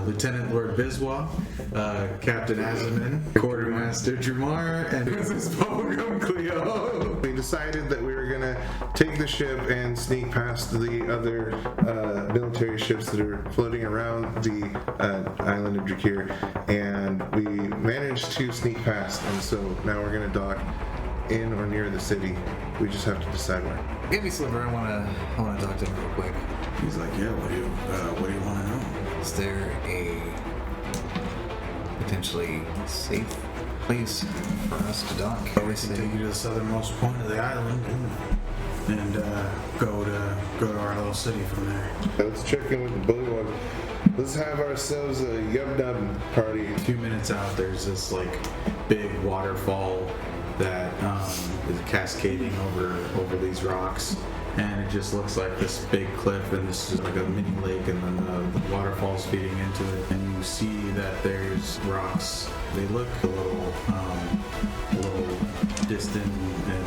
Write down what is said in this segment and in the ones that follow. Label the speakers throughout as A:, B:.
A: Lieutenant Lord Biswa, Captain Azaman, Quartermaster Dramar, and Mrs. Bubblegum Cleo.
B: We decided that we were going to take the ship and sneak past the other military ships that are floating around the island of Drakir, and we managed to sneak past, and so now we're going to dock in or near the city. We just have to decide where.
C: Give me Sliver. I want to talk to him real quick.
A: He's like, yeah, what do you want to know?
C: Is there a potentially safe place for us to dock?
A: We can take you to the southernmost point of the island and go to our little city from there.
B: Let's check in with the bullywug. Let's have ourselves a yub-nub party.
A: A few minutes out, there's this like big waterfall that is cascading over these rocks, and it just looks like this big cliff, and this is like a mini lake, and then the waterfall's feeding into it, and you see that there's rocks. They look a little distant, and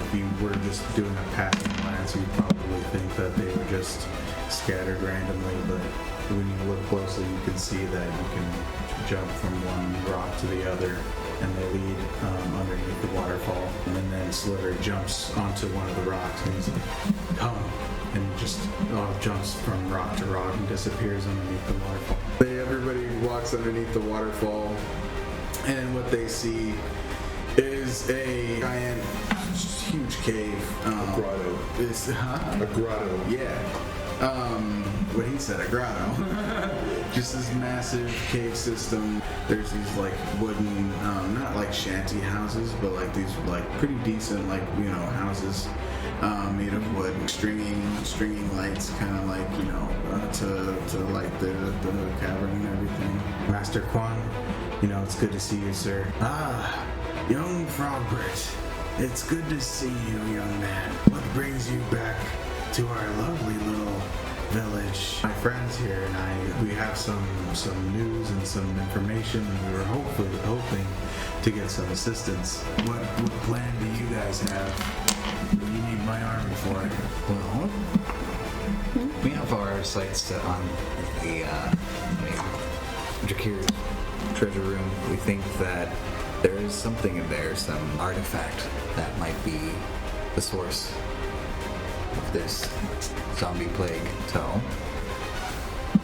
A: if you were just doing a passing glance, you'd probably think that they were just scattered randomly, but when you look closely, you can see that you can jump from one rock to the other, and they lead underneath the waterfall. And then Sliver jumps onto one of the rocks, and he's like, come, and just jumps from rock to rock and disappears underneath the waterfall. Everybody walks underneath the waterfall, and what they see is a giant, huge cave.
B: A grotto.
A: A
B: grotto.
A: Yeah. What he said, a grotto. Just this massive cave system. There's these like wooden, not like shanty houses, but like these like pretty decent houses made of wood, stringing lights, kind of like to light the cavern and everything. Master Quan, it's good to see you, sir. Ah, young Frogbert, it's good to see you, young man. What brings you back to our lovely little village? My friends here and we have some news and some information, and we were hoping to get some assistance. What plan do you guys have? What do you need my army for?
C: Well, we have our sights set on the Drakir's treasure room. We think that there is something in there, some artifact that might be the source of this zombie plague. So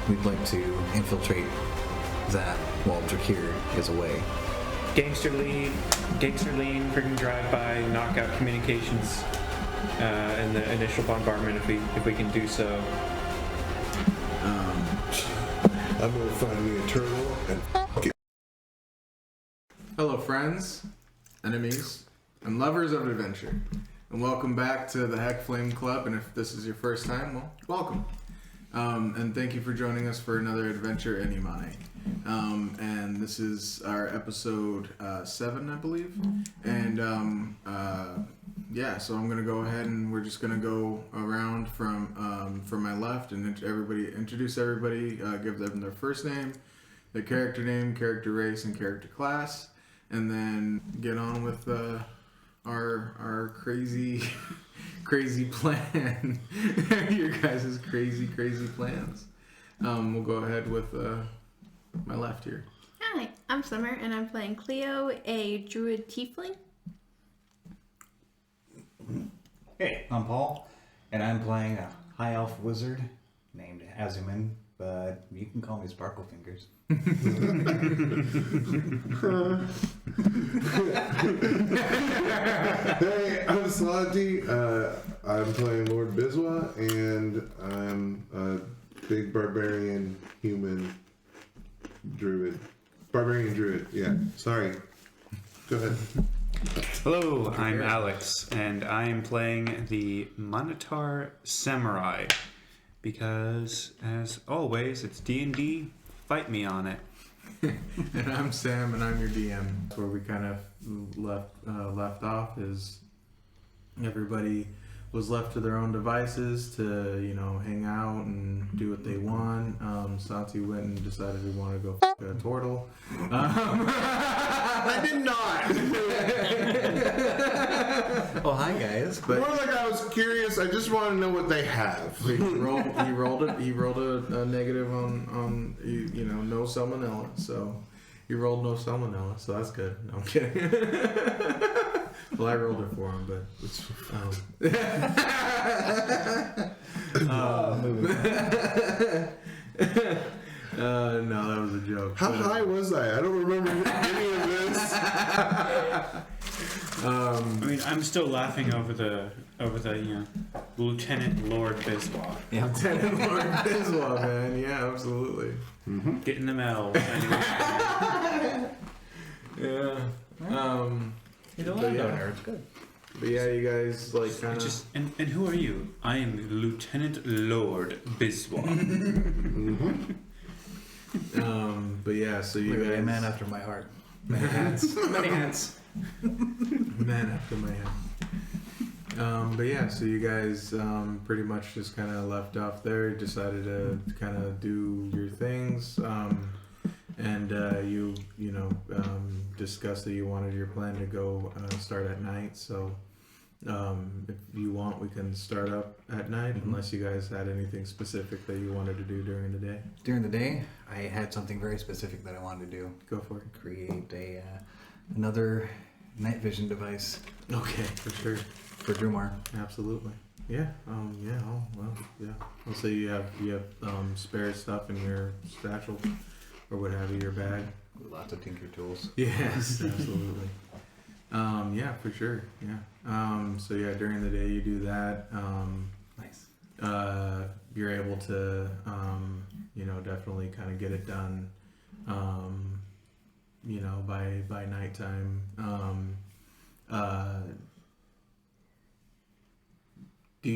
C: we'd like to infiltrate that while Drakir is away.
D: Gangster lean, freaking drive-by, knock out communications, and the initial bombardment if we can do so.
B: I'm gonna find me a turtle and f*** it.
A: Hello friends, enemies, and lovers of adventure, and welcome back to the Heck Flame Club. And if this is your first time, well, welcome. And thank you for joining us for another adventure in Emane. And this is our episode 7, I believe. And so I'm gonna go ahead and we're just gonna go around from my left and introduce everybody, give them their first name, their character name, character race, and character class, and then get on with our crazy plan. Your guys' crazy plans. We'll go ahead with my left here.
E: Hi, I'm Summer, and I'm playing Cleo, a druid tiefling.
F: Hey, I'm Paul, and I'm playing a high elf wizard named Azuman, but you can call me Sparkle Fingers.
B: Hey, I'm Santi. I'm playing Lord Biswa, and I'm a big barbarian human druid. Barbarian druid, yeah. Sorry. Go ahead.
G: Hello, I'm Alex, and I'm playing the Minotaur Samurai, because, as always, it's D&D, fight me on it.
A: And I'm Sam, and I'm your DM. Where we kind of left off is everybody was left to their own devices to, hang out and do what they want. Santi went and decided he wanted to go f*** a turtle.
B: I did not!
C: Oh, hi guys.
A: But
B: More like I I was curious. I just want to know what they have.
A: He rolled a negative on no salmonella. So he rolled no salmonella. So that's good. No, I'm kidding. Well, I rolled it for him, but no, that was a joke.
B: How high was I? I don't remember any of this.
G: I mean, I'm still laughing over the Lieutenant Lord Biswa.
C: Yeah.
A: Lieutenant Lord Biswa, man. Yeah, absolutely.
G: Getting the medals. Anyway.
A: Yeah.
C: He's a
A: But
C: landowner. It's good.
A: But yeah, you guys like kind of.
G: Just and who are you? I am Lieutenant Lord Biswa.
A: But yeah, so you
C: Really,
A: guys.
C: a man after my heart.
A: Many hats.
D: Many hands.
A: Man after my head. But yeah, so you guys pretty much just kind of left off there. Decided to kind of do your things, and you discussed that you wanted your plan to go start at night. So if you want, we can start up at night, unless you guys had anything specific that you wanted to do during the day.
C: During the day, I had something very specific that I wanted to do.
A: Go for it.
C: Create another night vision device
A: Okay, for sure.
C: for Drumar.
A: Absolutely. Yeah. I'll say you have spare stuff in your satchel or what have you, your bag.
C: Lots of tinker tools.
A: Yes, absolutely. Yeah, for sure. Yeah. So yeah, during the day you do that.
C: Nice.
A: You're able to definitely kind of get it done. By nighttime. What do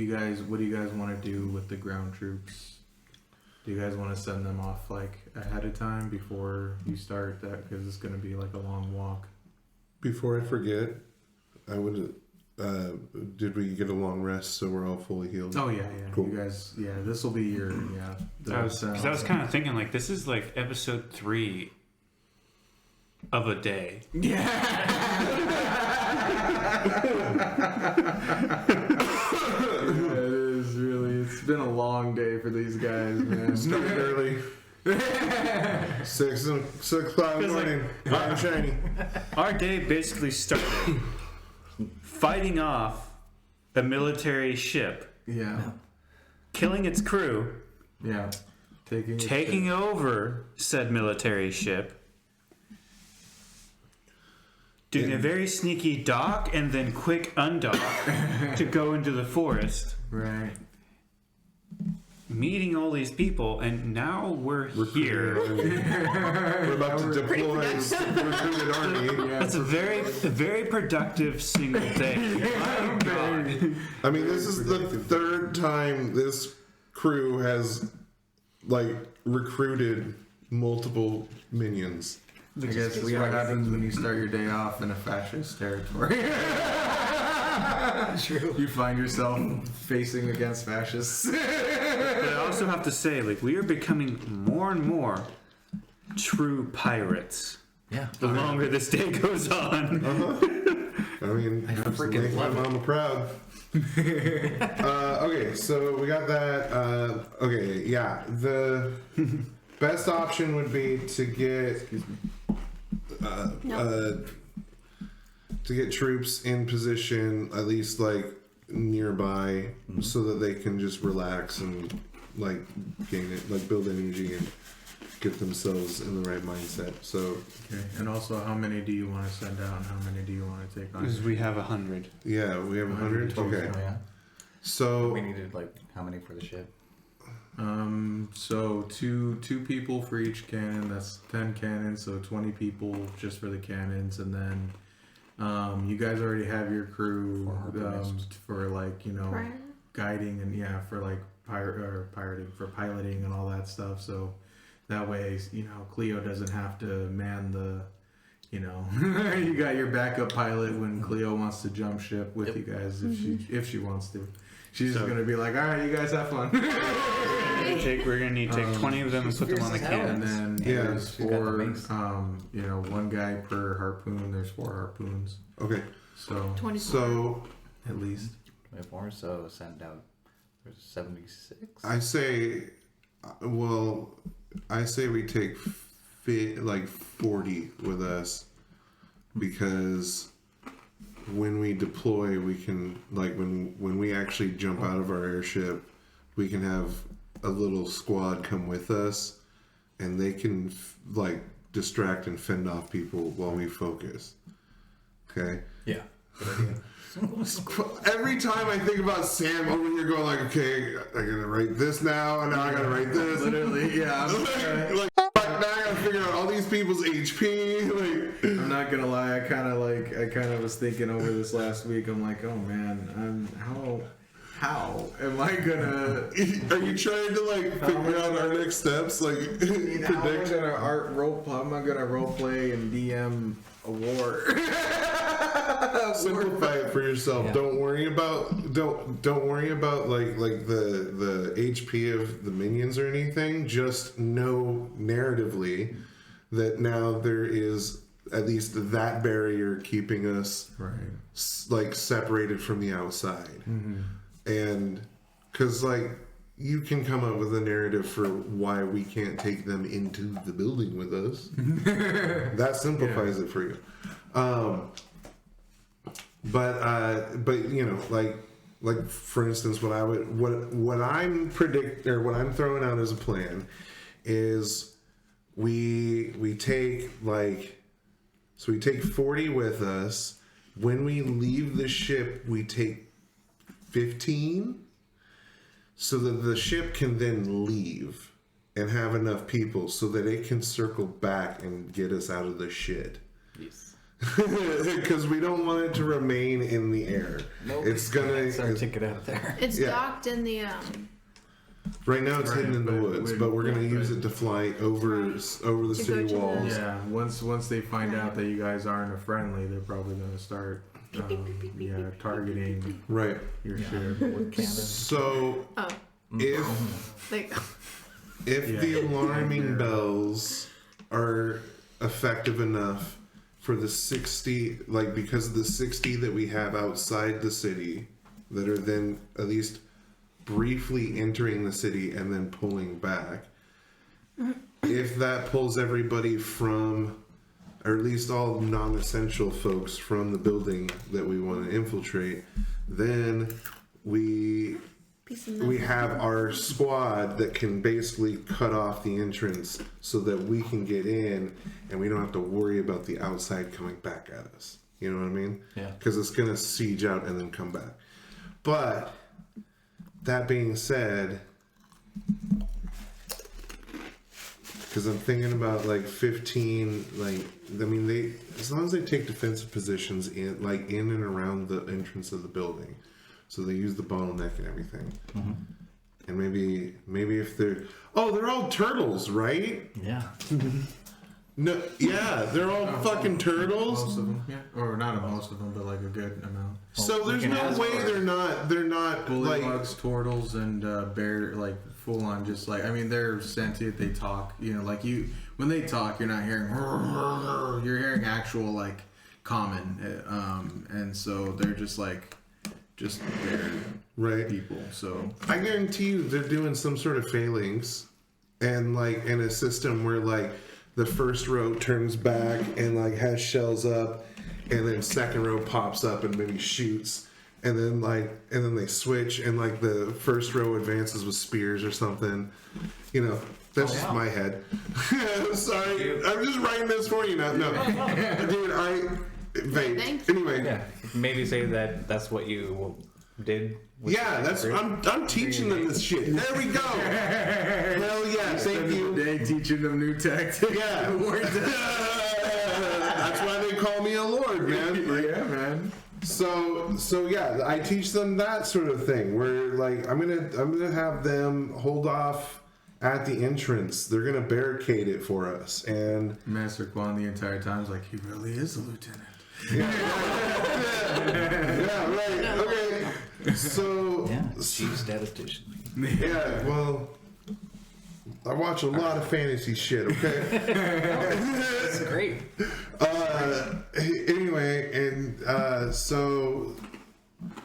A: you guys want to do with the ground troops? Do you guys want to send them off like ahead of time before you start that? Because it's going to be like a long walk.
B: Before I forget, I would. Did we get a long rest so we're all fully healed?
A: Oh yeah.
B: Cool.
A: You guys, this will be your
G: I was kind of thinking like this is like episode 3 of a day.
A: Yeah. It is really. It's been a long day for these guys, man.
B: Started early. 6 o'clock in the morning. Hot and shiny.
G: Our day basically started fighting off a military ship,
A: Yeah.
G: killing its crew,
A: Yeah.
G: taking over said military ship, doing a very sneaky dock and then quick undock to go into the forest,
A: Right.
G: meeting all these people, and now we're here.
B: We're about to deploy a recruited army.
G: That's a very productive single day. My God.
B: I mean, this is the third time this crew has recruited multiple minions.
A: I guess what happens when you start your day off in a fascist territory.
C: True.
A: You find yourself facing against fascists.
G: But I also have to say, we are becoming more and more true pirates.
C: Yeah.
G: The longer this day goes on.
B: I mean,
C: I freaking
B: make my
C: love it.
B: mama proud. Okay, so we got that. Okay, yeah. The best option would be to get to get troops in position, at least nearby, so that they can just relax and gain it, build energy and get themselves in the right mindset. So
A: Okay. And also, how many do you want to send out and how many do you want to take on?
G: Because we have 100.
B: yeah, we have 100. Okay,
C: Oh, yeah.
B: so
C: We needed how many for the ship?
A: So two people for each cannon. That's 10 cannons. So 20 people just for the cannons, and then you guys already have your crew for
E: Right.
A: guiding and for pirating, for piloting and all that stuff. So that way, Cleo doesn't have to man the. You got your backup pilot when Cleo wants to jump ship with you guys if she wants to. She's just gonna be like, all right, you guys have fun.
G: We're gonna need to take 20 of them and put them on the
C: fierce as hell.
A: And
G: cannon.
A: then
B: Yeah,
A: there's
C: she's got the
A: 4,
C: mace.
A: one guy per harpoon. There's 4 harpoons,
B: okay,
A: so
E: 24.
B: so
A: at least.
C: If more, so send out. There's 76.
B: I say we take 40 with us, because when we deploy, we can, like, when we actually jump out of our airship, we can have a little squad come with us, and they can like distract and fend off people while we focus. Okay.
C: Yeah.
B: Every time I think about Sam over here going like, okay, I gotta write this now, and now I gotta write this.
A: Literally, yeah.
B: like now I gotta figure out all these people's HP. Like,
A: I'm not gonna lie, I kind of was thinking over this last week. I'm like, oh man, how am I gonna?
B: are you trying to like figure out our next steps? Like,
A: How am I gonna role play and DM a war?
B: Simplify it for yourself.
C: Yeah.
B: Don't worry about like the HP of the minions or anything. Just know narratively that now there is at least that barrier keeping us like separated from the outside. And because like you can come up with a narrative for why we can't take them into the building with us. That simplifies it for you. But you know, like for instance, what I'm throwing out as a plan is we take 40 with us. When we leave the ship, we take 15, so that the ship can then leave and have enough people so that it can circle back and get us out of the shit.
C: Yes.
B: Because we don't want it to remain in the air.
C: Nope.
B: It's
C: our ticket out of there.
E: It's
B: Yeah.
E: docked in the
B: right now it's hidden in the
A: but
B: woods,
A: we-
B: but we're gonna use it to fly over the
E: To go to
B: city
E: the-
B: walls.
A: Yeah, once they find out that you guys aren't a friendly, they're probably gonna start targeting
B: Right.
A: your ship.
C: With Canada.
B: So
E: oh,
B: if
E: like
B: if the alarming bells are effective enough for the 60, like because of the 60 that we have outside the city that are then at least briefly entering the city and then pulling back, if that pulls everybody from, or at least all non-essential folks from the building that we want to infiltrate, then we have our squad that can basically cut off the entrance so that we can get in and we don't have to worry about the outside coming back at us. You know what I mean?
C: Yeah.
B: Because it's going to siege out and then come back. But that being said, because I'm thinking about like 15, like, I mean, they, as long as they take defensive positions in and around the entrance of the building, so they use the bottleneck and everything. And maybe if they're all turtles, right?
C: Yeah.
B: No, yeah, they're all fucking turtles.
A: Most of them, yeah, or not most of them, but like a good amount.
B: So there's no way they're not like
A: Bullywugs, turtles, and bear, like full on, just like, I mean, they're sentient. They talk, you know, like when they talk, you're not hearing, you're hearing actual like common, and so they're just bear
B: right
A: people. So
B: I guarantee you they're doing some sort of phalanx and like in a system where like the first row turns back and like has shells up, and then second row pops up and maybe shoots, and then they switch and like the first row advances with spears or something. You know, that's just my head. Sorry, I'm just writing this for you now. No, dude,
E: Thanks.
B: Anyway.
D: Yeah, maybe say that's what you did. with
B: Yeah,
D: the
B: that's
D: group.
B: I'm teaching them this shit. There we go. Hell yeah, thank you.
A: Day teaching them new tactics.
B: Yeah. That's why they call me a lord, man. Like,
A: Yeah, man.
B: so yeah, I teach them that sort of thing where like I'm gonna have them hold off at the entrance. They're gonna barricade it for us, and
A: Master Quan the entire time is like, he really is a lieutenant.
B: yeah, right. Okay. So
C: Yeah. Chief statistician.
B: yeah, well, I watch a lot of fantasy shit. Okay.
D: That's great.
B: Anyway, and so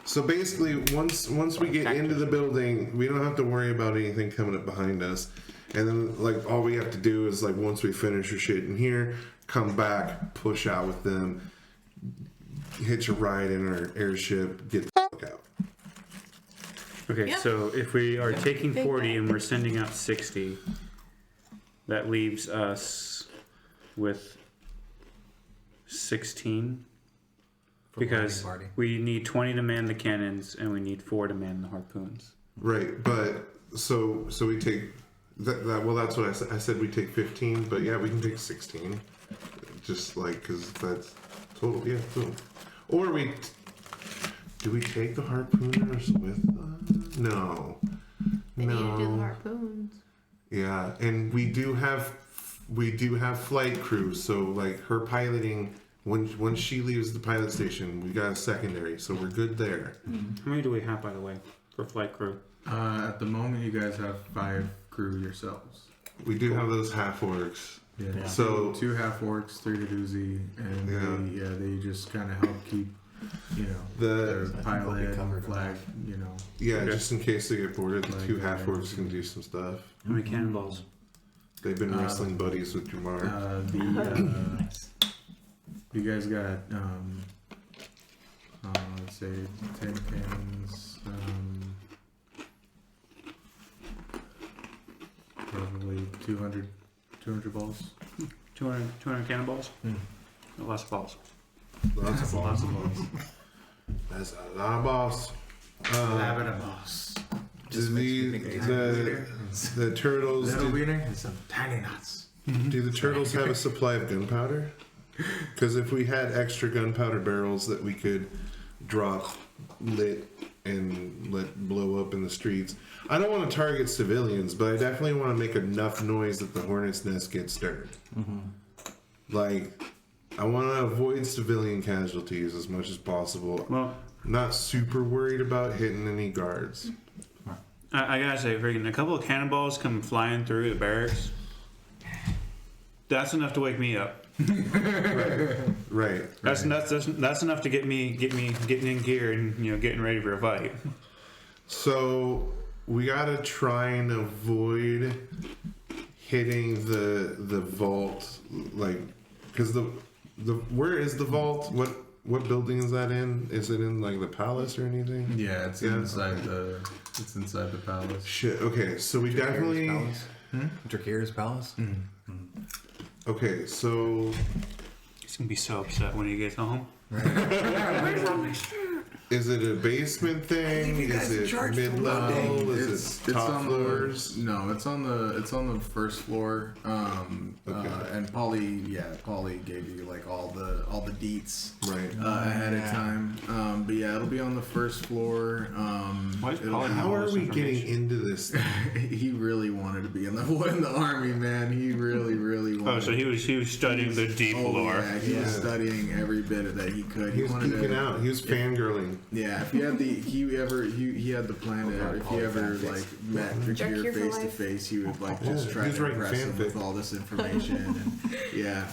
B: So basically, once we get into the building, we don't have to worry about anything coming up behind us. And then, like, all we have to do is, like, once we finish our shit in here, come back, push out with them, hitch a ride in our airship, get the fuck out.
G: Okay,
E: Yeah.
G: so if we are taking
E: Big
G: 40
E: bag.
G: and we're sending out 60, that leaves us with 16.
C: For
G: Because
C: party.
G: we need 20 to man the cannons and we need 4 to man the harpoons.
B: Right, but so we take that. Well, that's what I said. I said we take 15, but yeah, we can take 16. Just like because that's total. Yeah, total. Or do we take the harpooners with us? No.
E: They need to do the harpoons.
B: Yeah, and we do have flight crew. So like her piloting. When she leaves the pilot station, we got a secondary, so we're good there.
G: How many do we have, by the way, for flight crew?
A: At the moment, you guys have 5 crew yourselves.
B: We do have those half orcs.
A: Yeah.
B: So
A: 2 half orcs, 3 Doozy, and they just kind of help keep, their
C: I think
A: pilot
C: they'll be covered
A: and flag,
B: yeah,
G: Okay.
B: just in case they get boarded, the
A: Like,
B: 2 half orcs can do some stuff.
G: How many cannonballs?
B: They've been wrestling buddies with Jamar.
A: You guys got let's say 10 cannons, probably 200 balls.
G: 200 cannonballs? Lots of balls.
B: Lots of balls.
A: of balls.
B: That's a lot of balls.
A: boss.
B: Do the turtles?
A: Little wiener and some tiny nuts.
B: Do the turtles have a supply of gunpowder? Because if we had extra gunpowder barrels that we could drop lit and let blow up in the streets, I don't want to target civilians, but I definitely want to make enough noise that the hornet's nest gets stirred. Like, I want to avoid civilian casualties as much as possible.
G: Well,
B: I'm not super worried about hitting any guards.
G: I gotta say, freaking a couple of cannonballs come flying through the barracks. That's enough to wake me up.
B: Right.
G: That's enough to get me in gear and getting ready for a fight.
B: So we gotta try and avoid hitting the vault, like, because the where is the vault? What building is that in? Is it in like the palace or anything?
A: Yeah, it's inside the palace.
B: Shit. Okay, so we definitely.
C: Drakir's palace?
B: Okay, so
G: He's gonna be so upset when he gets home.
B: is it a basement thing? Is it mid level? Is it top floors?
A: No, it's on the first floor. And Polly gave you like all the deets
B: Right.
A: ahead of time. But yeah, it'll be on the first floor.
G: Why is
A: it'll-
G: Polly
B: How
G: all
B: are
G: this
B: we getting
G: information?
B: into this?
A: he really wanted to be in the army, man. He really wanted.
G: Oh, so he was studying the deep lore.
A: Yeah, he was studying every bit of that he could.
B: He was
A: wanted
B: geeking out. He was fangirling.
A: Yeah, if he had he had the plan to, if he ever like met
E: Drakir
A: Drakir
E: for
A: face to
E: life.
A: face, he would like just
B: Yeah,
A: try
B: he was
A: to
B: writing
A: impress him
B: fanfic.
A: with all this information. And yeah,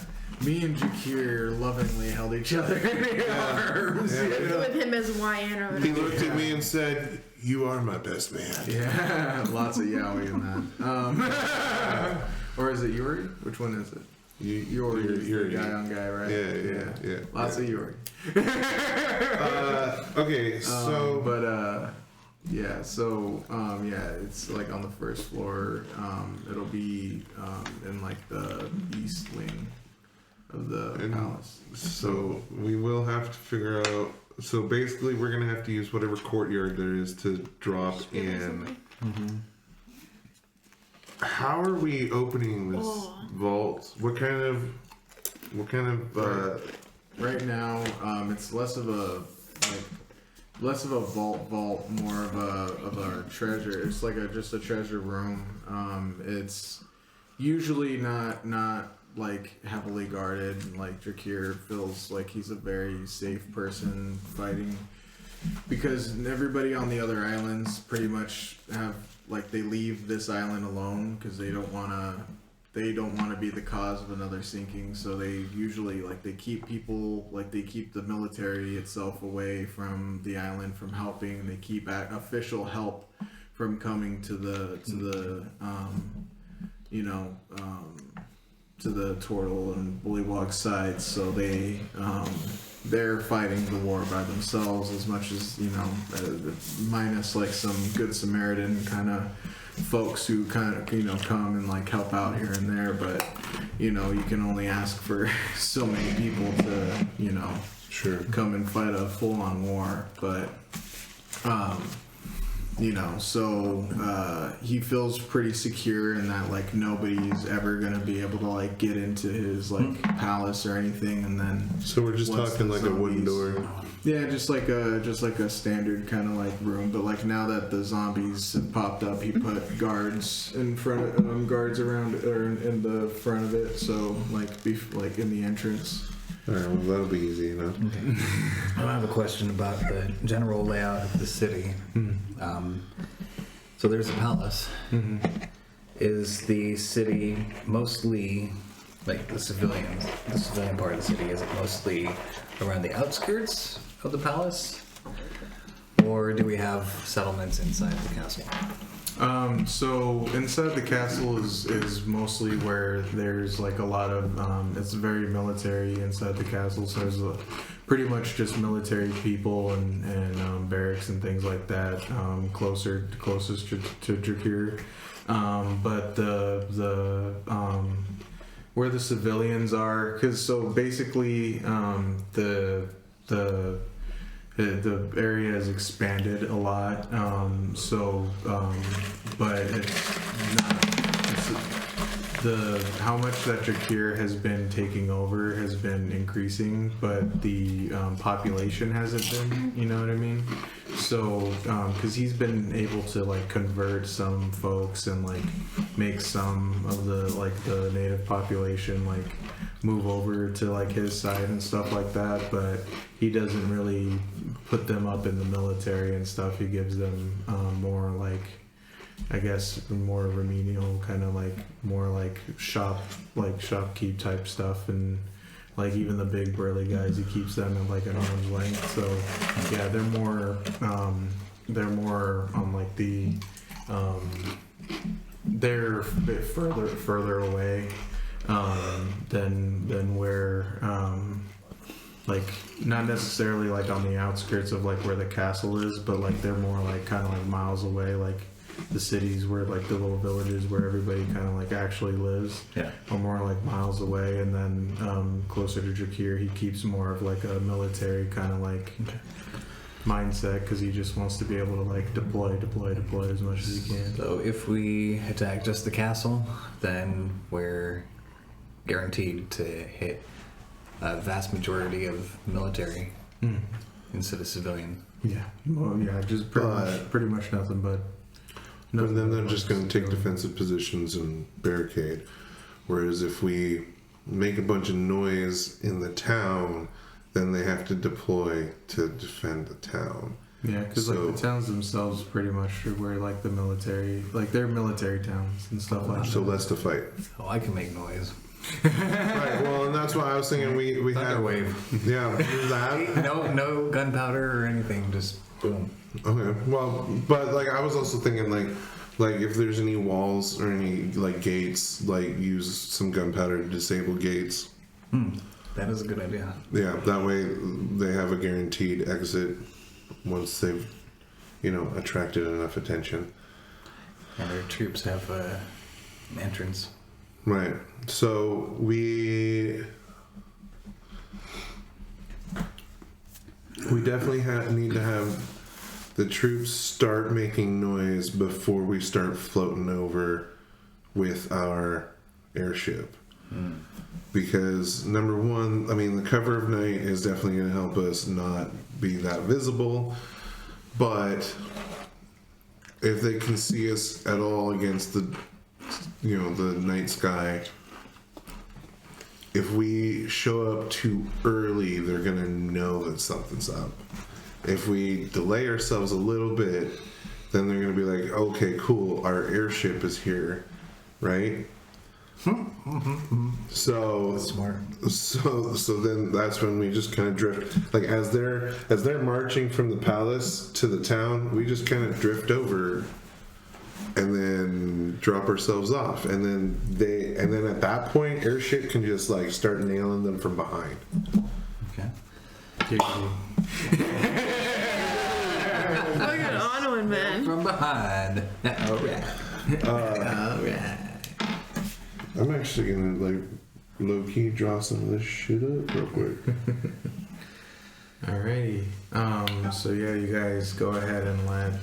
A: me and Drakir lovingly held each other in the arms.
B: Yeah.
A: you know?
E: With him as YN or
B: He
E: whatever.
B: looked at me and said, "You are my best man."
A: Yeah, lots of yaoi in that. Or is it Yuri? Which one is it? Yuri,
B: Yuri.
A: the guy on guy, right?
B: Yeah.
A: Lots of Yuri.
B: Okay, so
A: it's like on the first floor. It'll be in like the east wing of the palace.
B: So we will have to figure out. So basically, we're gonna have to use whatever courtyard there is to drop in. How are we opening this vault? What kind of?
A: Right now, it's less of a vault, more of a treasure. It's like just a treasure room. It's usually not like heavily guarded. Like Drakir feels like he's a very safe person fighting, because everybody on the other islands pretty much have like they leave this island alone because they don't want to they don't want to be the cause of another sinking, so they usually they keep people they keep the military itself away from the island from helping. They keep official help from coming to the to the Turtle and Bullywog sides, so they're fighting the war by themselves as much as minus some Good Samaritan kind of folks who kind of come and help out here and there, but you can only ask for so many people to
B: Sure.
A: come and fight a full-on war, but so he feels pretty secure in that nobody's ever gonna be able to get into his palace or anything, and then
B: So we're just
A: once
B: talking
A: the
B: like a wooden
A: zombies-
B: door.
A: Yeah, just like a standard kind of room, but now that the zombies have popped up, he put guards in front of guards around or in the front of it, so in the entrance.
B: All right, well, that'll be easy enough.
C: I have a question about the general layout of the city. So there's a palace. Is the city mostly the civilian part of the city? Is it mostly around the outskirts of the palace, or do we have settlements inside the castle?
A: So inside the castle is mostly where there's a lot of it's very military inside the castle, so there's pretty much just military people and barracks and things like that closest to Drakir. But the where the civilians are, because so basically the area has expanded a lot, but it's not. How much that Drakir has been taking over has been increasing, but the population hasn't been. You know what I mean? So, because he's been able to convert some folks and make some of the native population move over to his side and stuff like that, but he doesn't really put them up in the military and stuff. He gives them more I guess more remedial kind of more shopkeep type stuff, and even the big burly guys, he keeps them at an arm's length. So yeah, they're more on the they're a bit further away than where not necessarily on the outskirts of where the castle is, but they're more kind of miles away, the cities where the little villages where everybody kind of actually lives.
C: Yeah.
A: Are more miles away, and then closer to Drakir he keeps more of a military kind of mindset, because he just wants to be able to deploy as much as he can.
C: So if we attack just the castle, then we're guaranteed to hit a vast majority of military instead of civilian.
A: Yeah. Well, yeah, just pretty much nothing but.
B: But then they're just going to take defensive positions and barricade. Whereas if we make a bunch of noise in the town, then they have to deploy to defend the town.
A: Yeah, because the towns themselves pretty much are where the military, they're military towns and stuff like that.
B: So less to fight.
C: Oh, I can make noise.
B: Right. Well, and that's why I was thinking we have.
C: Thunderwave.
B: Yeah, that.
C: No gunpowder or anything. Just boom.
B: Okay. Well, but I was also thinking if there's any walls or any gates, use some gunpowder to disable gates.
C: That is a good idea.
B: Yeah, that way they have a guaranteed exit once they've, attracted enough attention.
C: And our troops have an entrance.
B: Right. So we definitely need to have the troops start making noise before we start floating over with our airship. Because number one, the cover of night is definitely going to help us not be that visible, but if they can see us at all against the night sky, if we show up too early, they're going to know that something's up. If we delay ourselves a little bit, then they're going to be okay, cool, our airship is here, right? So
C: Smart.
B: So then that's when we just kind of drift, like as they're marching from the palace to the town, we just kind of drift over and then drop ourselves off, and then at that point airship can just like start nailing them from behind.
C: Okay.
E: Look at Onwin, man.
C: From behind. Alright. Alright.
B: I'm actually gonna like low key draw some of this shit up real quick.
A: Alrighty. So yeah, you guys go ahead and let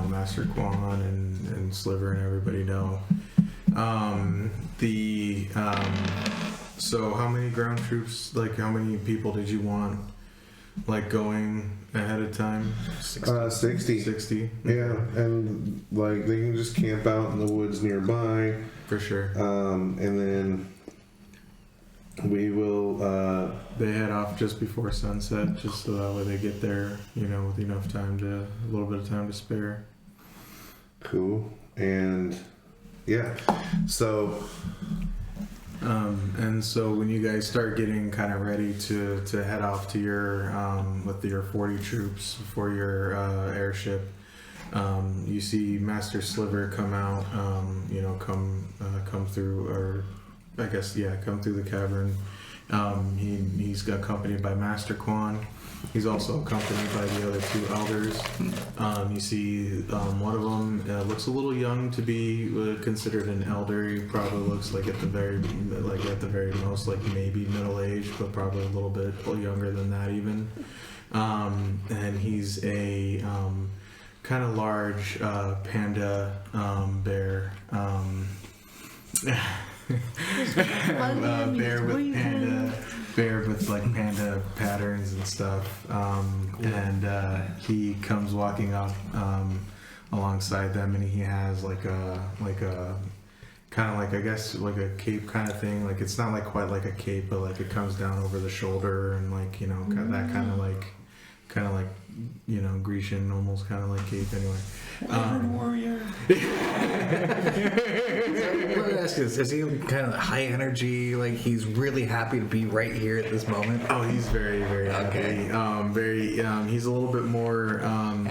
A: Master Quan and Sliver and everybody know. So how many ground troops? Like how many people did you want? Like going ahead of time?
B: 60.
A: 60.
B: Yeah, and like they can just camp out in the woods nearby.
A: For sure.
B: And then we will.
A: They head off just before sunset, just so that way they get there, with enough time a little bit of time to spare.
B: Cool. And yeah, so.
A: And so when you guys start getting kind of ready to head off to your with your 40 troops for your airship, you see Master Sliver come out, come through, or I guess come through the cavern. He's accompanied by Master Quan. He's also accompanied by the other two elders. You see one of them looks a little young to be considered an elder. He probably looks like at the very most like maybe middle aged, but probably a little bit younger than that even. And he's a kind of large panda bear. Bear with like panda patterns and stuff, and he comes walking up alongside them, and he has like a kind of like, I guess, like a cape kind of thing. Like it's not like quite like a cape, but like it comes down over the shoulder, and like that kind of like Grecian, almost kind of like cape anyway.
C: Warrior. Let me ask you this. Is he kind of high energy? Like he's really happy to be right here at this moment?
A: Oh, he's very, very
C: Okay.
A: happy. He's a little bit more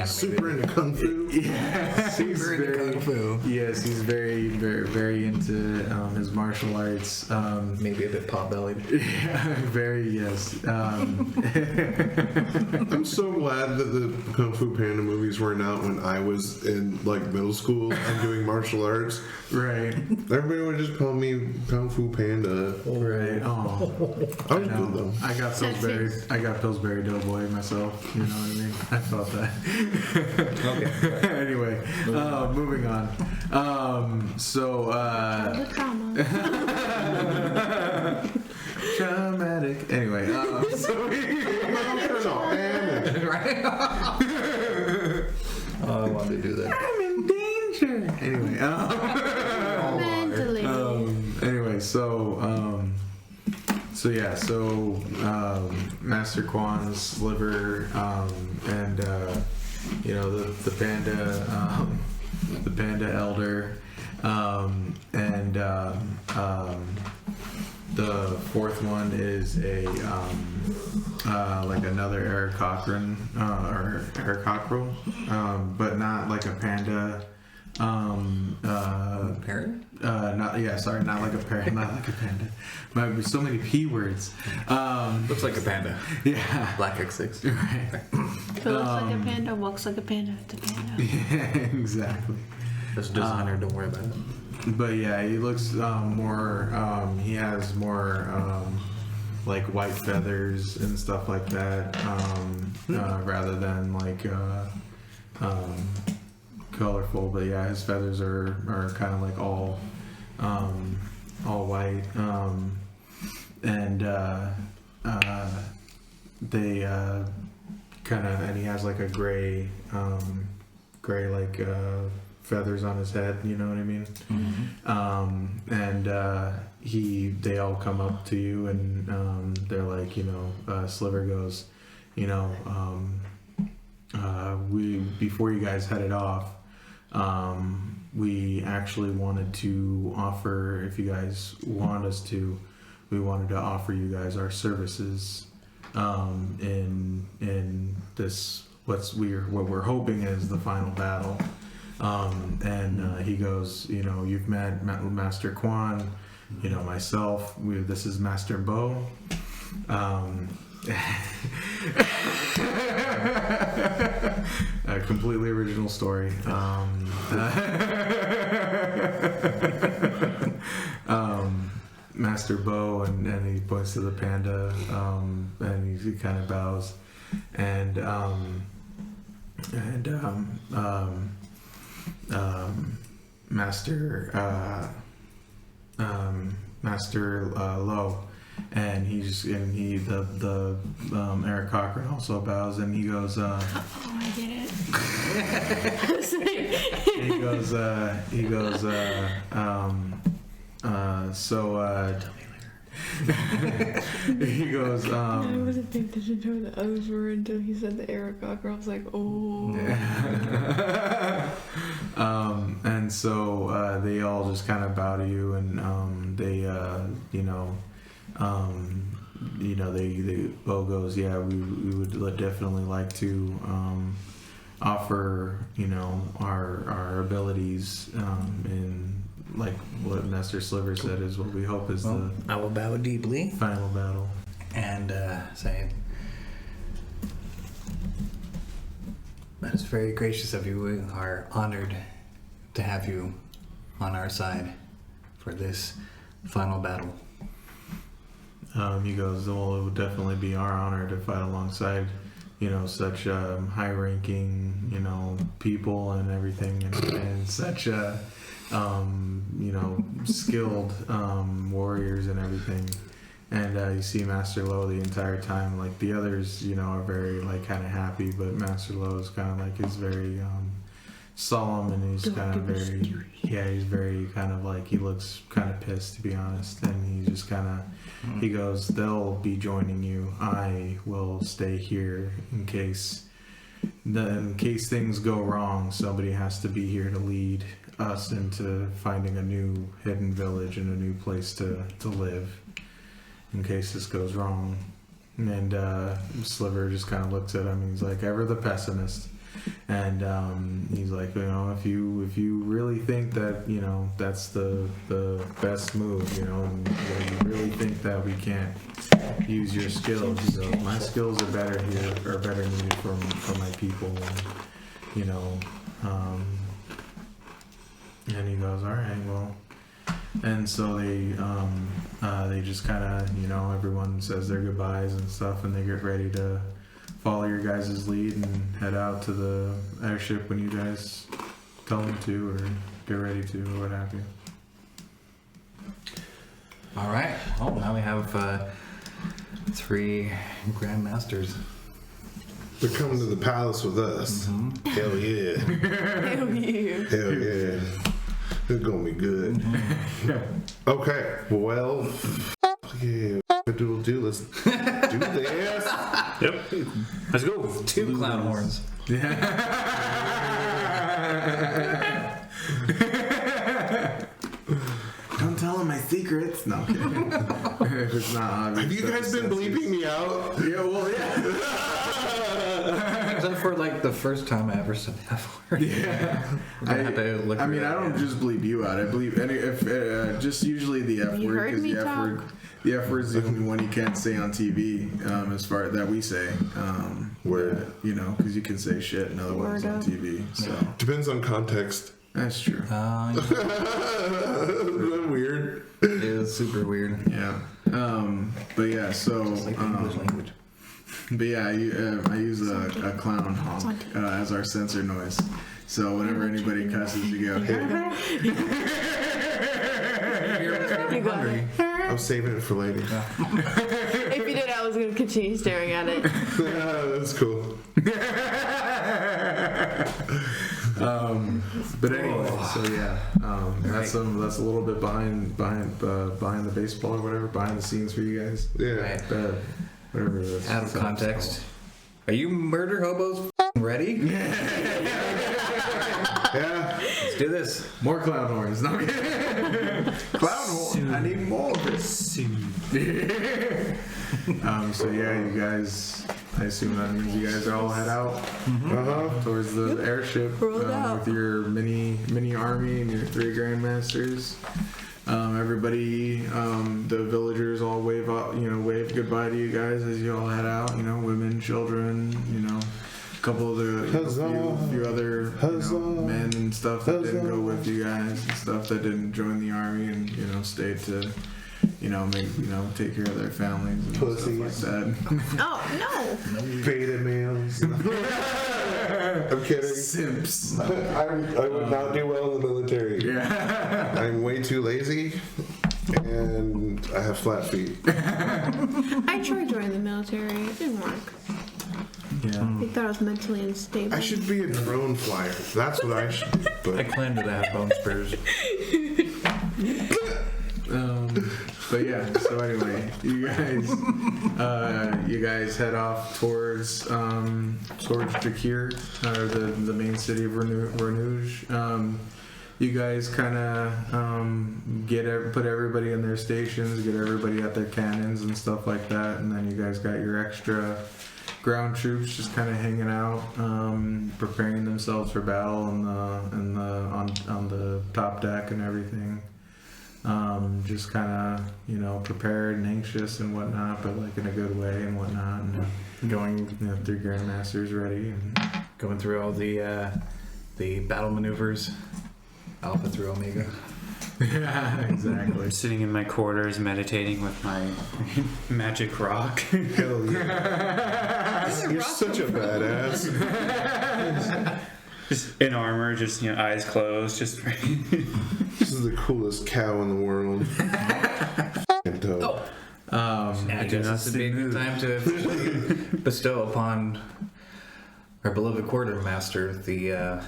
B: Super into kung fu.
A: Yeah,
C: Super into kung fu.
A: Yes, he's very, very, very into his martial arts.
C: Maybe a bit pot-bellied.
A: Yeah, very, yes.
B: I'm so glad that the Kung Fu Panda movies weren't out when I was in like middle school and doing martial arts.
A: Right.
B: Everybody would just call me Kung Fu Panda.
A: Right. Oh,
B: I was good though.
A: I got Pillsbury Doughboy myself. You know what I mean? I felt that.
C: Okay.
A: Anyway, moving on.
E: The trauma.
A: Traumatic. Anyway, so
C: Right? Oh, I wanted to do that.
A: I'm in danger. Anyway,
E: Mentally.
A: Master Quan's Sliver, and the panda elder, and the fourth one is a like another Eric Cochran or Eric Cockrell, but not like a panda.
C: Parrot?
A: Not like a parrot, not like a panda. Might be so many P words.
C: Looks like a panda.
A: Yeah.
C: Black X6.
A: Right.
E: If it looks like a panda, walks like a panda, it's a panda.
A: Yeah, exactly.
C: That's a designer, don't worry about it.
A: But yeah, he looks more. He has more like white feathers and stuff like that, rather than like colorful. But yeah, his feathers are kind of like all white, and they kind of, and he has like a gray like feathers on his head, you know what I mean?
C: Mm-hmm.
A: They all come up to you, and they're like, Sliver goes, before you guys headed off, we actually wanted to offer, if you guys want us to, we wanted to offer you guys our services in this what we're hoping is the final battle. And he goes, you've met Master Quan, myself. This is Master Bo. A completely original story. Master Bo, and he points to the panda, and he kind of bows, and Master Lo, and the Eric Cochran also bows, and he goes,
E: Oh, I get it.
A: he goes, tell me later. He goes,
H: I wasn't paying attention to what the others were until he said the Eric Cocker. I was like, oh.
A: And so they all just kind of bow to you, and they Bo goes, yeah, we would definitely like to offer our abilities in, like what Master Sliver said, is what we hope is the
C: I will bow deeply
A: final battle,
C: and say, that is very gracious of you. We are honored to have you on our side for this final battle.
A: He goes, well, it would definitely be our honor to fight alongside, such high-ranking, people and everything, and such, skilled warriors and everything. And you see Master Lo the entire time. Like the others, are very kind of happy, but Master Lo is kind of he's very solemn, and he's kind of very, he's very kind of he looks kind of pissed, to be honest, and he just kind of. He goes, they'll be joining you. I will stay here in case things go wrong. Somebody has to be here to lead us into finding a new hidden village and a new place to live in case this goes wrong. And Sliver just kind of looks at him. He's like, ever the pessimist. And he's like, if you really think that that's the best move, and you really think that we can't use your skills, he goes, my skills are better here, or better needed for my people, and he goes, all right, well. And so they just kind of, everyone says their goodbyes and stuff, and they get ready to follow your guys' lead and head out to the airship when you guys tell them to, or get ready to, or what have you.
C: All right. Well, now we have 3 Grandmasters.
B: They're coming to the palace with us.
C: Mm-hmm.
B: Hell yeah.
H: Hell yeah.
B: Hell yeah. It's gonna be good. Okay, well, yeah, what we'll do, let's do this.
G: Yep. Let's go.
C: 2 clown horns.
A: Don't tell him my secrets. No, I'm kidding. If it's not obvious.
B: Have you guys been bleeping me out?
A: Yeah, well, yeah.
C: Except for the first time I ever said that word.
A: Yeah.
C: I
A: don't just bleep you out. I bleep just usually the F
E: You
A: word,
E: heard
A: because
E: me
A: the
E: talk.
A: F word is the only one you can't say on TV, as far as that we say.
B: Word.
A: Because you can say shit in other ones on
E: up.
A: TV. So
B: Depends on context.
A: that's true.
B: Isn't that weird?
C: It is super weird.
A: Yeah. But yeah. So.
C: It's like the English language.
A: But yeah, I use a clown honk as our sensor noise. So whenever anybody cusses, you go.
H: You got it.
B: I'm saving it for later.
H: If you did, I was going to continue staring at it.
B: That's cool.
A: But anyway, so yeah, that's a little bit behind the baseball or whatever, behind the scenes for you guys.
B: Yeah.
C: Right.
A: Whatever it is.
C: Out of context. Are you murder hobos ready?
B: Hey, Yeah.
C: Let's do this.
A: More clown horns. No, I'm kidding. Clown horn. I need more of it. So yeah, you guys. I assume that means you guys all head out towards the airship
H: Rolled out.
A: with your mini army and your 3 grandmasters. Everybody, the villagers all wave up, wave goodbye to you guys as you all head out. Women, children, a couple of the few other men and stuff that didn't go with you guys and stuff that didn't join the army and stayed to take care of their families and
B: Pussies.
A: stuff like that.
E: Oh no!
B: Beta males. I'm kidding.
A: Simps.
B: I would not do well in the military.
A: Yeah.
B: I'm way too lazy, and I have flat feet.
E: I tried joining the military. It didn't work.
A: Yeah.
E: They thought I was mentally unstable.
B: I should be a drone flyer. That's what I should do.
C: I
B: But
C: claim to have bone spurs.
A: But yeah, so anyway, you guys head off towards Jakir, the main city of Renouge. You guys kind of put everybody in their stations, get everybody at their cannons and stuff like that, and then you guys got your extra ground troops just kind of hanging out, preparing themselves for battle on the top deck and everything. Just kind of, prepared and anxious and whatnot, but like in a good way and whatnot. And,
C: Going
A: 3 grandmasters ready. And
C: going through all the battle maneuvers. Alpha through Omega.
A: yeah, exactly.
G: I'm sitting in my quarters meditating with my magic rock.
B: hell yeah. You're such a badass.
G: Just in armor, just eyes closed, just.
B: This is the coolest cow in the world. F***ing dope.
C: I guess this would be a good time to officially bestow upon our beloved quartermaster the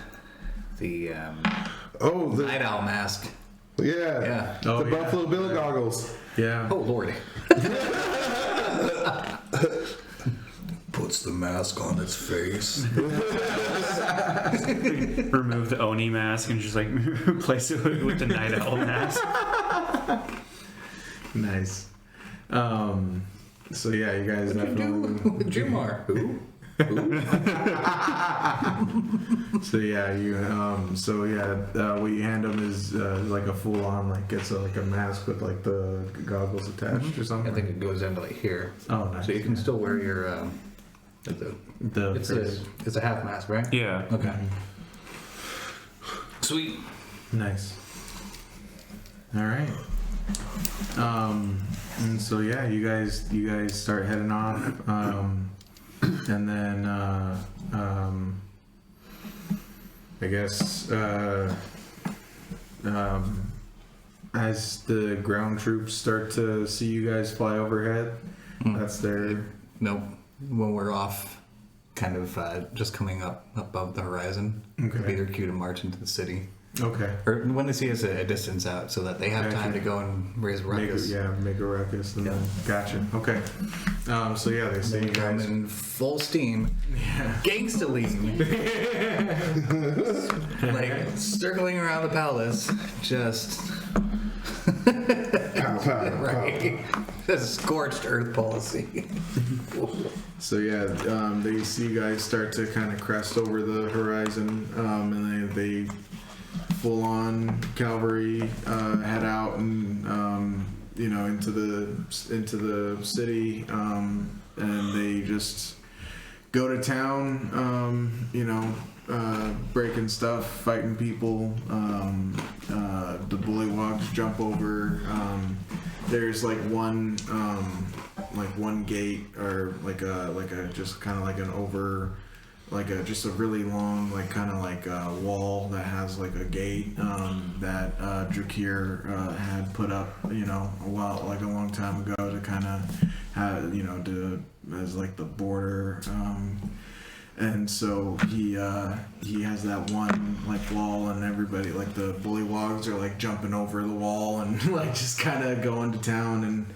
C: Night Owl mask.
B: Yeah.
C: Yeah.
B: The Buffalo Bill goggles.
A: Yeah.
C: Oh lord. Puts the mask on its face.
G: Remove the Oni mask and just replace it with the Night Owl mask.
A: Nice. So yeah, you guys definitely.
C: Jumar. Who?
A: So yeah, what you hand them is like a full on it's like a mask with like the goggles attached or something.
C: I think it goes into here.
A: Oh, nice.
C: So you can still wear your it's a half mask, right?
G: Yeah.
C: Okay. Sweet.
A: Nice. All right. And so yeah, you guys start heading off, and then I guess as the ground troops start to see you guys fly overhead, that's their.
C: Nope. When we're off, kind of just coming up above the horizon, could be their cue to march into the city.
A: Okay.
C: Or when they see us a distance out, so that they have time to go and raise a ruckus.
A: Make a ruckus. And then, gotcha. Okay. So yeah, they see you
C: Come
A: guys.
C: in full steam, gangsta lean, like circling around the palace, just
B: Pow, pow,
C: right. This scorched earth policy.
A: So yeah, they see you guys start to kind of crest over the horizon, and they full on cavalry head out and into the city, and they just go to town, breaking stuff, fighting people. The bullywogs jump over. There's one gate or just kind of like an over. Just a really long, wall that has a gate that Drakir had put up, a long time ago to kind of have, as the border. And so he has that one wall, and everybody the bullywogs are jumping over the wall and just kind of going to town, and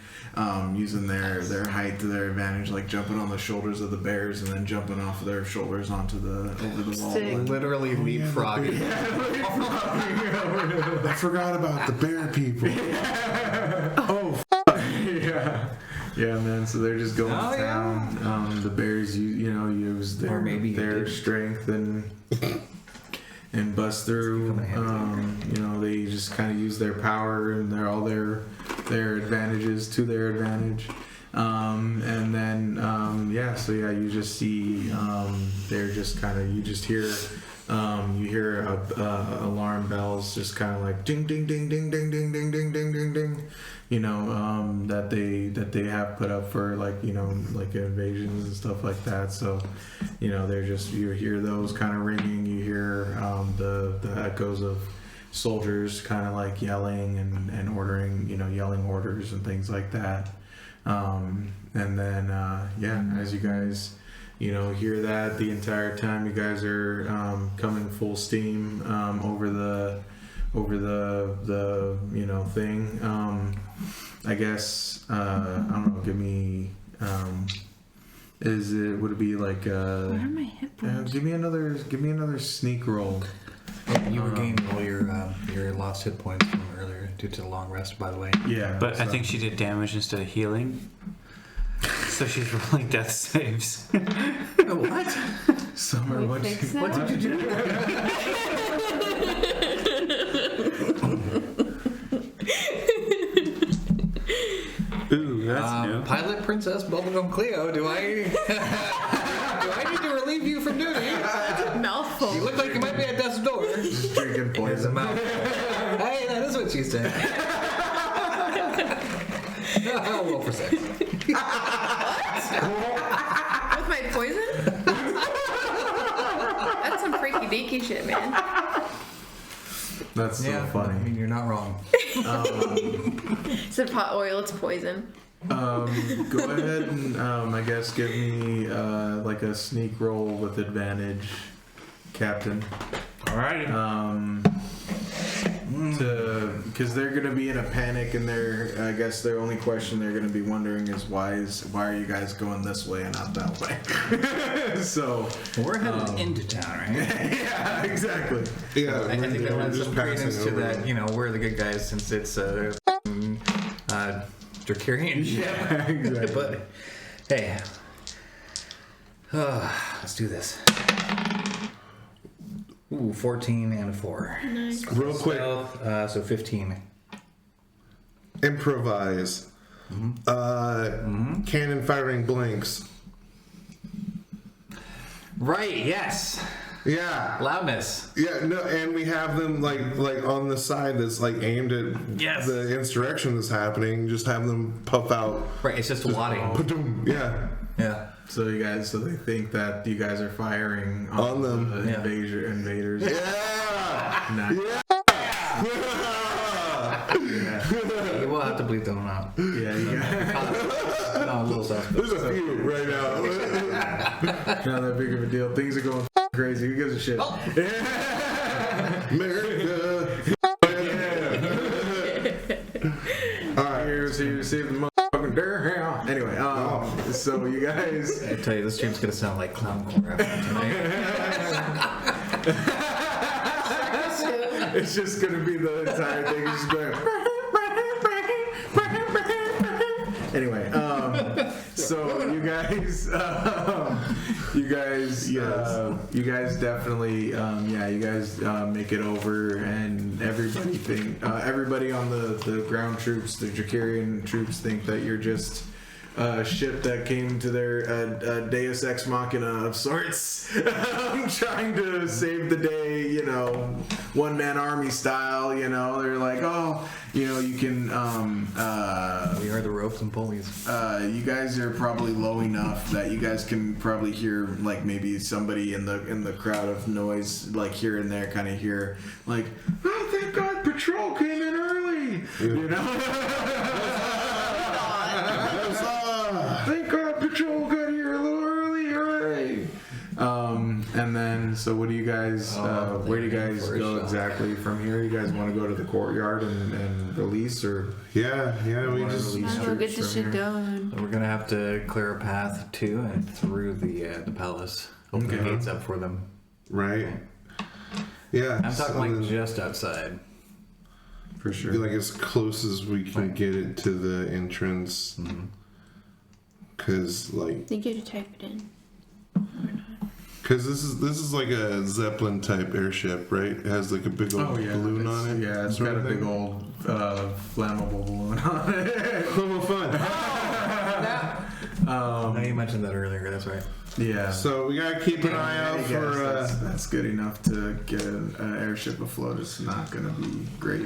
A: using their height to their advantage, like jumping on the shoulders of the bears and then jumping off of their shoulders onto over the wall.
E: Sick.
C: Literally leapfrogging.
B: I forgot about the bear people.
A: Yeah, man. So they're just going to town. The bears, use
C: Or maybe you
A: their
C: did.
A: strength and bust through. They just kind of use their power and all their advantages to their advantage. And then you just see they're just kind of, you just hear you hear alarm bells just kind of like ding ding ding ding ding ding ding ding ding ding ding, that they have put up for like invasions and stuff like that. So they're just, you hear those kind of ringing, you hear the echoes of soldiers kind of like yelling and ordering, yelling orders and things like that. And then as you guys hear that, the entire time you guys are coming full steam over the thing. I guess I don't know. Give me. Would it be like?
E: Where are my hit points?
A: Give me another sneak roll.
C: You regained all your lost hit points from earlier due to the long rest, by the way.
A: Yeah,
G: But I think she did damage instead of healing. So she's rolling death saves.
C: What?
A: Summer.
E: We
A: What
E: fix that?
C: What did you do?
G: Ooh, that's new.
C: Pilot Princess Bubblegum Cleo, do I need to relieve you from duty?
E: Mouthful.
C: You look like you might be at death's door.
A: Just drinking
C: There's a
A: poison.
C: mouth. Hey, that is what she said. I'll roll for 6.
E: With my poison? That's some freaky deaky shit, man.
A: That's so
C: I
A: funny.
C: mean, you're not wrong.
E: It's not pot oil, it's poison.
A: Go ahead and I guess give me like a sneak roll with advantage, Captain.
G: Alrighty.
A: Because they're gonna be in a panic, and I guess their only question they're gonna be wondering is why are you guys going this way and not that way? So
C: We're headed into town, right?
A: yeah, exactly.
B: Yeah,
C: I think that
B: we're
C: has
B: just
C: some
B: passing
C: credence to
B: over.
C: that, we're the good guys since it's Drakarian shit.
A: Yeah, exactly.
C: But, hey. Let's do this. Ooh, 14 and a 4.
E: Nice.
B: Real quick,
C: Stealth, so 15.
B: improvise. Cannon firing blanks.
C: Right, yes.
B: Yeah.
C: Loudness.
B: Yeah, no, and we have them like on the side that's like aimed at
C: Yes.
B: the insurrection that's happening. Just have them puff out.
C: Right, it's just wadding.
B: Ba-doom. Yeah.
C: Yeah.
A: So they think that you guys are firing on
B: them.
A: the
C: Yeah.
A: invaders.
B: Yeah.
A: Nice.
C: You will have to bleep them out.
A: Yeah, you guys.
C: No, a little suspect.
B: There's a few right now.
A: Not that big of a deal. Things are going crazy. Who gives a shit?
B: America.
A: Here, so you receive the motherfucking dare. Anyway, so you guys.
C: I tell you, this stream's gonna sound like clowncore after tonight.
A: It's just gonna be the entire thing. It's just going. Anyway, so you guys definitely, you guys make it over, and everybody on the ground troops, the Drakarian troops, think that you're just a ship that came to their Deus Ex Machina of sorts, trying to save the day, one-man army style. They're like, you can.
C: We are the ropes and pulleys.
A: You guys are probably low enough that you guys can probably hear, like, maybe somebody in the crowd of noise, like, here and there, kind of hear, like, oh, thank God patrol came in early, Thank God patrol got here a little early, hooray! And then So what do you guys? Where do you guys go exactly from here? You guys want to go to the courtyard and release, or
B: Yeah, we
A: wanna
B: just
A: release
H: We'll get
A: troops
H: this
A: from
H: shit
A: here?
H: done.
C: So we're gonna have to clear a path to and through the palace. Open the
A: Okay.
C: gates up for them.
B: right. Yeah,
C: I'm talking like just outside.
A: For sure.
B: like as close as we can get it to the entrance. Cause like,
E: They get to type it in.
B: cause this is like a Zeppelin type airship, right? It has like a big old balloon on it.
A: Yeah, it's
B: sort
A: got a
B: of
A: big
B: thing.
A: old flammable balloon on it.
B: Oh, fun.
C: I know you mentioned that earlier. That's right.
A: Yeah.
B: So we gotta keep an eye
A: I
B: out
A: guess
B: for.
A: that's good enough to get an airship afloat. It's not gonna be great.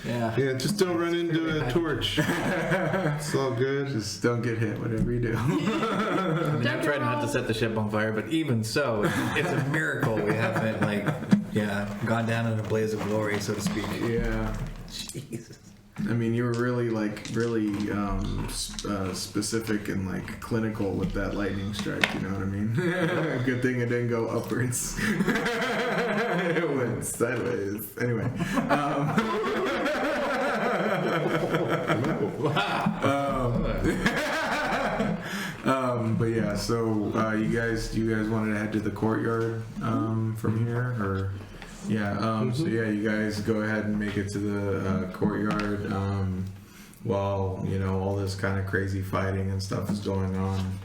C: Yeah.
B: Yeah, just don't run into a torch. It's all good.
A: Just don't get hit, whatever you do.
C: I mean, I've tried not to set the ship on fire, but even so, it's a miracle we haven't gone down in a blaze of glory, so to speak.
A: Yeah.
C: Jesus.
A: I mean, you were really specific and like clinical with that lightning strike. You know what I mean? Good thing it didn't go upwards. It went sideways. Anyway. But yeah. So you guys wanted to head to the courtyard from here, or? Yeah, so yeah, you guys go ahead and make it to the courtyard while, all this kind of crazy fighting and stuff is going on.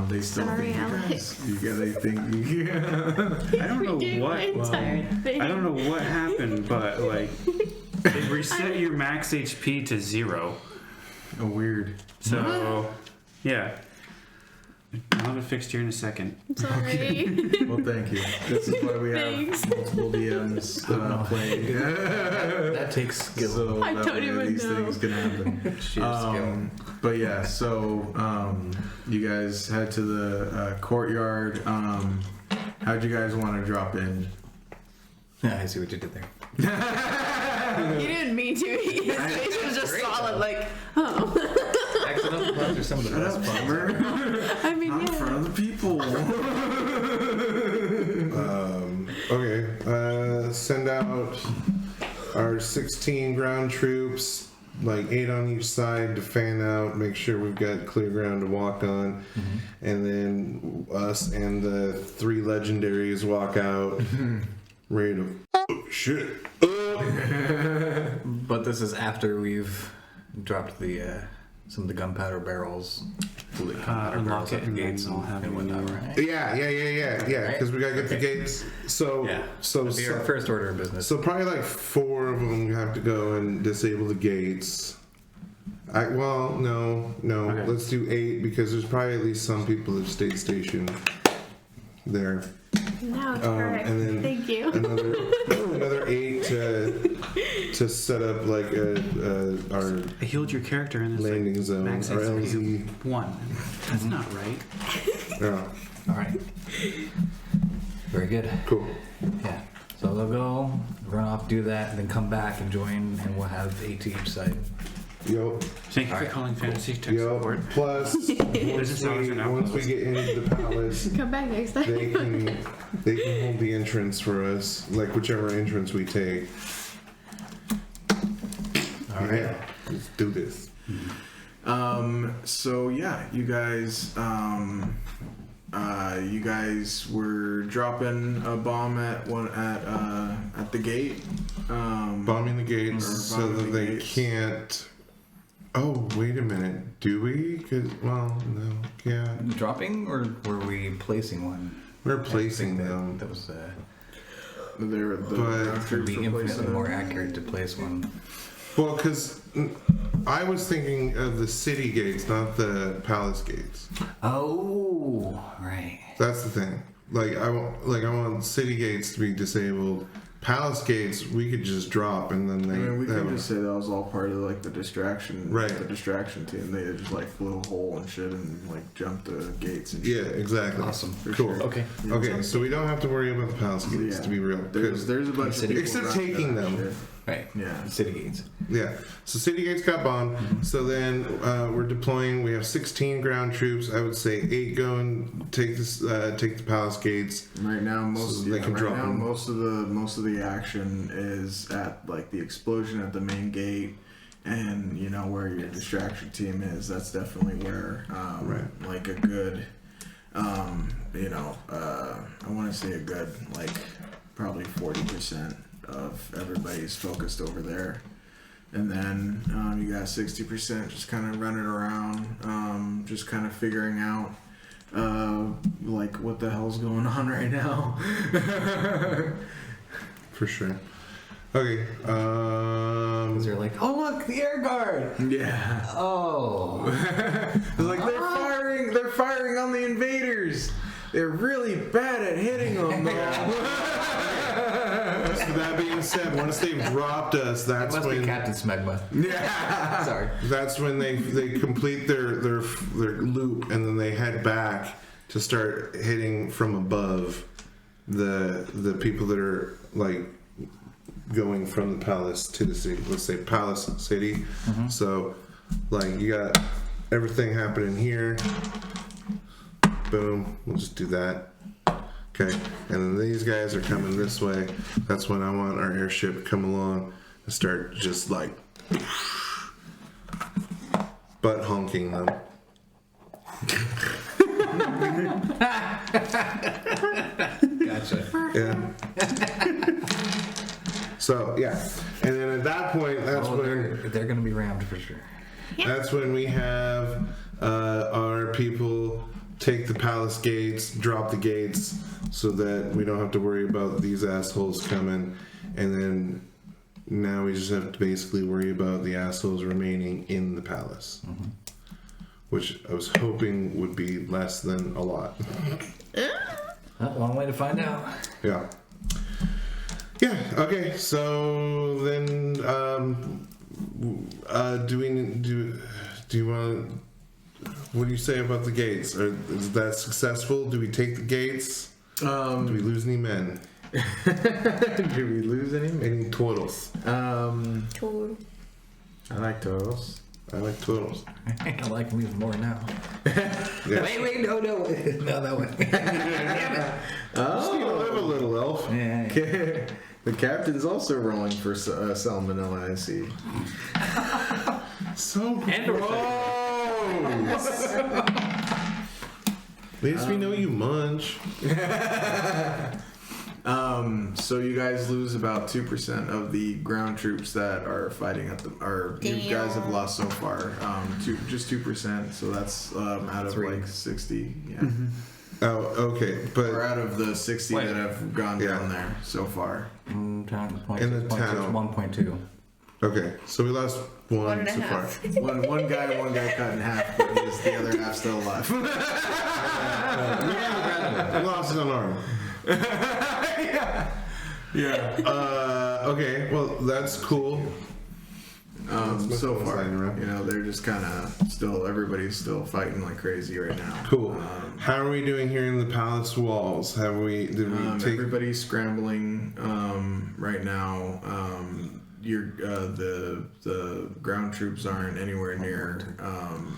A: They still
E: Sorry,
A: think you guys,
E: Alex.
A: they think you,
G: I don't know
E: Redo my entire thing.
G: I don't know what happened, but like they reset your max HP to 0.
A: oh, weird.
G: So yeah. I'll have it fixed here in a second.
E: Sorry.
A: Well, thank you. This is why we have
E: Thanks.
A: multiple DMs playing.
C: That takes skill.
A: So
E: I
A: that
E: don't
A: way
E: even
A: these
E: know.
A: things can happen.
C: Sheer skill.
A: But yeah, so you guys head to the courtyard. How'd you guys want to drop in?
C: Yeah, I see what you did there.
H: He didn't mean to. His face was just solid, like, oh.
C: Accidental puns are some of the best puns.
H: I mean,
A: Not in
H: yeah.
A: front of the people.
B: Okay, send out our 16 ground troops, like 8 on each side to fan out, make sure we've got clear ground to walk on, and then us and the 3 legendaries walk out, ready to shit.
C: But this is after we've dropped some of the gunpowder barrels.
G: Unlock it
C: at the
G: and
C: gates
G: then I'll have
C: and
G: it
C: whatnot,
G: when
C: right?
B: Yeah, because we gotta get the gates. So,
C: Yeah.
B: so,
C: That'd be our first order of business.
B: so probably like 4 of them have to go and disable the gates. No.
G: Okay.
B: Let's do 8 because there's probably at least some people that stayed stationed there.
E: Now it's correct.
B: And then
E: Thank you.
B: another 8 to set up like our
G: I healed your character in this
B: landing zone,
G: max
B: our
G: HP
B: LZ.
G: 1. That's not right.
B: Yeah,
C: All right. Very good.
B: cool.
C: Yeah. So they'll go, run off, do that, and then come back and join, and we'll have 8 to each side.
B: Yo,
G: Thank you for
C: Alright,
G: calling Fantasy Tech
B: yo.
G: Support.
B: Plus, once we get into the palace,
E: Come back next time.
B: they can hold the entrance for us, like whichever entrance we take.
C: All right.
B: Yeah, let's do this.
A: So yeah, you guys were dropping a bomb at the gate.
B: Bombing the gates
A: Or
B: so
A: bombing
B: that
A: the
B: they
A: gates.
B: can't. Oh, wait a minute. Do we? 'Cause, well, no. Yeah,
C: Dropping, or were we placing one?
B: we're
C: I
B: placing
C: think
B: them.
C: That was
A: They're
B: But-
A: ground
C: would
A: troops
C: be
A: were
C: infinitely
A: placing
C: more
A: them.
C: accurate to place one.
B: Well, because I was thinking of the city gates, not the palace gates.
C: Oh, right.
B: That's the thing. Like I want city gates to be disabled. Palace gates we could just drop and then
A: I mean, we
B: they
A: can just say that was all part of like the distraction,
B: Right.
A: The distraction team. They just like flew a hole and shit and like jumped the gates and
B: yeah,
A: shit.
B: exactly.
C: Awesome.
A: For
B: Cool.
A: sure.
C: Okay.
B: Okay, so we don't have to worry about the palace gates
A: Yeah.
B: to be real.
A: There's a bunch of people
B: Except
A: running
B: taking
A: that
B: them.
A: shit.
C: Right.
A: Yeah.
C: City gates.
B: Yeah. So city gates got bombed. So then we're deploying. We have 16 ground troops. I would say 8 go and take the palace gates.
A: Right now, most
B: So they can drop them.
A: most of the action is at like the explosion at the main gate, and you know where your distraction team is. That's definitely where like a good, you know, I want to say a good like probably 40% of everybody's focused over there. And then you got 60% just kind of running around, just kind of figuring out like what the hell's going on right now.
B: For sure. Okay.
C: Because they're like, oh look, the air guard.
A: Yeah.
C: Oh.
A: It's like they're firing on the invaders. They're really bad at hitting them though.
B: So that being said, once they've dropped us, that's
C: Must be
B: when
C: Captain Smegma.
A: Yeah.
C: Sorry.
B: that's when they complete their loop, and then they head back to start hitting from above the people that are like going from the palace to the city. Let's say Palace City. So like you got everything happening here. Boom. We'll just do that. Okay, and then these guys are coming this way. That's when I want our airship to come along and start just like butt honking them.
C: Gotcha.
B: Yeah. So yeah, and then at that point, that's
C: They're going to be rammed for sure.
B: that's when we have our people take the palace gates, drop the gates, so that we don't have to worry about these assholes coming, and then now we just have to basically worry about the assholes remaining in the palace, which I was hoping would be less than a lot.
C: One way to find out.
B: Yeah. Yeah. Okay. So then, do you want? What do you say about the gates? Is that successful? Do we take the gates? Do we lose any men?
A: Did we lose any?
B: Any turtles?
E: Total.
A: I like turtles.
B: I like turtles.
C: I like them even more now.
B: Yeah.
C: Wait, no, no that one.
B: Just need to live a little, elf.
C: Yeah.
A: The captain's also rolling for salmonella, I see.
B: So
D: And
B: gross. At least we know you munch.
A: So you guys lose about 2% of the ground troops that are fighting at the. Or you guys have lost so far. Just 2%. So that's out of like 60. Yeah.
B: Oh, okay, but
A: Or out of the 60
D: Wait.
A: that have gone
B: Yeah.
A: down there so far.
B: In the town.
C: 1.2.
B: okay, so we lost one,
E: One and a
B: so far.
E: half.
A: One guy cut in half, but the other half still alive.
B: We lost an arm.
A: Yeah.
B: Okay, well that's cool.
A: So
B: was
A: far,
B: I interrupt?
A: you know, they're just kind of still. Everybody's still fighting like crazy right now.
B: Cool. How are we doing here in the palace walls? Did we take?
A: Everybody's scrambling right now. The ground troops aren't anywhere near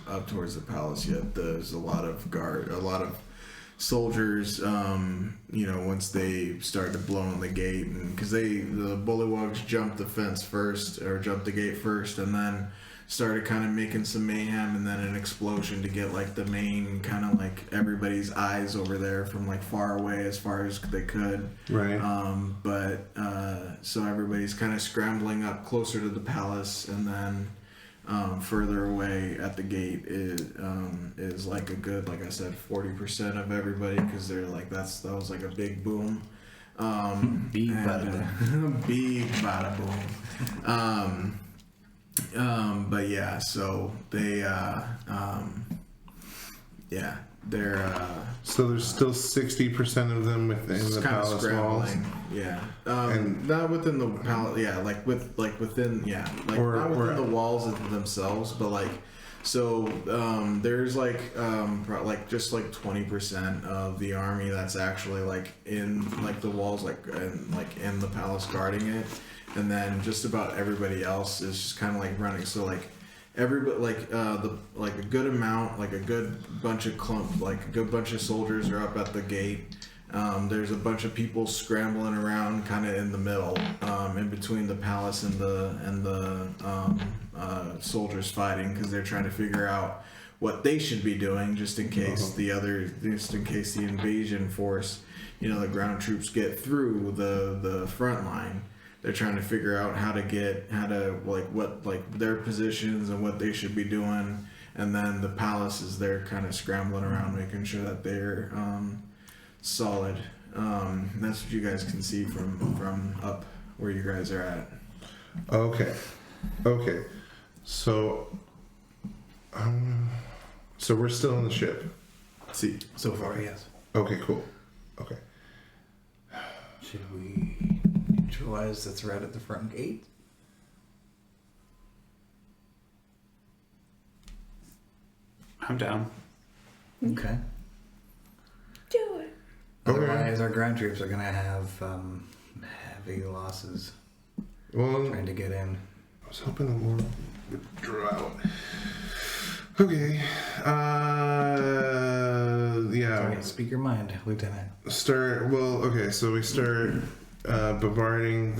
A: up towards the palace yet. There's a lot of soldiers. You know, once they started blowing the gate, and because the bullywugs jumped the fence first, or jumped the gate first, and then started kind of making some mayhem, and then an explosion to get like the main kind of like everybody's eyes over there from like far away as far as they could.
B: Right.
A: So everybody's kind of scrambling up closer to the palace, and then further away at the gate is like a good, like I said, 40% of everybody, because they're like that was like a big boom.
C: Big bada boom.
A: Big bada boom. But yeah, so they they're
B: So there's still 60% of them within
A: just
B: the
A: kind of
B: palace walls.
A: scrambling. Yeah.
B: And-
A: Not within the palace. Yeah, within
B: Or-
A: not within
B: or-
A: the walls themselves, but like. So there's like just like 20% of the army that's actually like in like the walls, like in the palace guarding it, and then just about everybody else is just kind of like running. So like everybody, like a good amount, like a good bunch of soldiers are up at the gate. There's a bunch of people scrambling around, kind of in the middle, in between the palace and the soldiers fighting, because they're trying to figure out what they should be doing, just in case the invasion force, the ground troops get through the front line. They're trying to figure out how to their positions and what they should be doing, and then the palace is there, kind of scrambling around, making sure that they're solid. That's what you guys can see from up where you guys are at.
B: Okay. So we're still on the ship.
A: See,
C: So far, yes.
B: Okay, cool. Okay.
C: Should we neutralize the threat at the front gate?
G: I'm down.
C: Okay.
E: Do it.
C: Otherwise, our ground troops are going to have heavy losses
B: Well,
C: trying to get in.
B: I was hoping that more would draw out. Okay. Yeah.
C: Sorry, speak your mind, Lieutenant.
B: Okay, so we start bombarding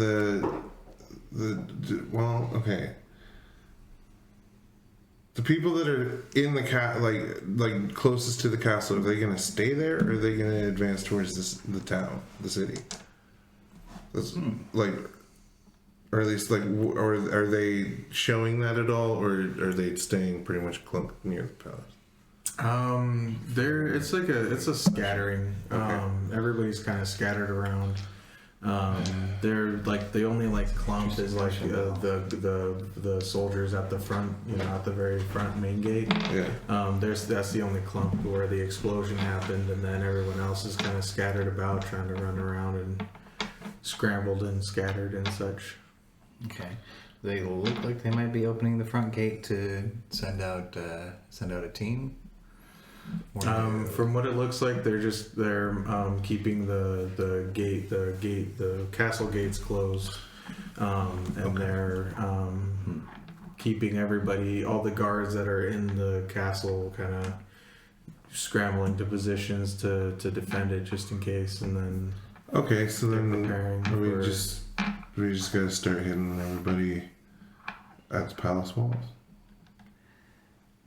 B: okay. The people that are in the like closest to the castle, are they gonna stay there, or are they gonna advance towards the town, the city? That's or at least or are they showing that at all, or are they staying pretty much clumped near the palace?
A: It's a scattering.
B: Okay.
A: Everybody's kind of scattered around. They're like the only clump is the soldiers at the front, at the very front main gate.
B: Yeah.
A: That's the only clump where the explosion happened, and then everyone else is kind of scattered about, trying to run around and scrambled and scattered and such.
C: Okay. They look like they might be opening the front gate to send out a team.
A: From what it looks like, they're keeping the castle gates closed, and they're keeping all the guards that are in the castle, kind of scrambling to positions to defend it, just in case. And then
B: Okay, so then we
A: for-
B: just gotta start hitting everybody at the palace walls.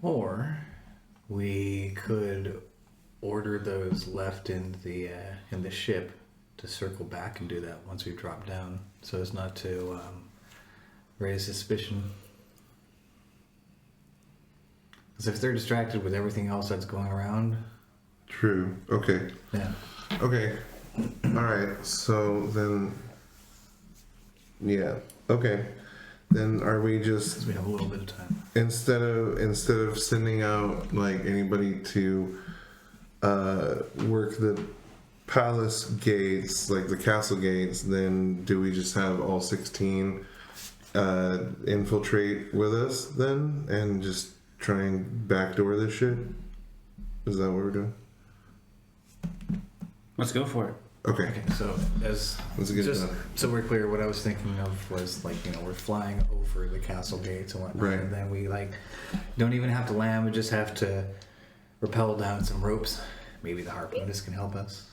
C: Or we could order those left in the ship to circle back and do that once we drop down, so as not to raise suspicion. Because if they're distracted with everything else that's going around,
B: True. Okay.
C: yeah.
B: Okay. Alright, so then... Yeah. Okay. Then are we just...
C: Because we have a little bit of time.
B: Instead of sending out anybody to work the palace gates, the castle gates, then do we just have all 16 infiltrate with us then, and just try and backdoor this shit? Is that what we're doing?
G: Let's go for it.
B: Okay.
C: Okay, so
B: Let's get it done.
C: so we're clear, what I was thinking of was we're flying over the castle gates and whatnot,
B: Right.
C: and then we don't even have to land, we just have to rappel down some ropes. Maybe the harpoonist can help us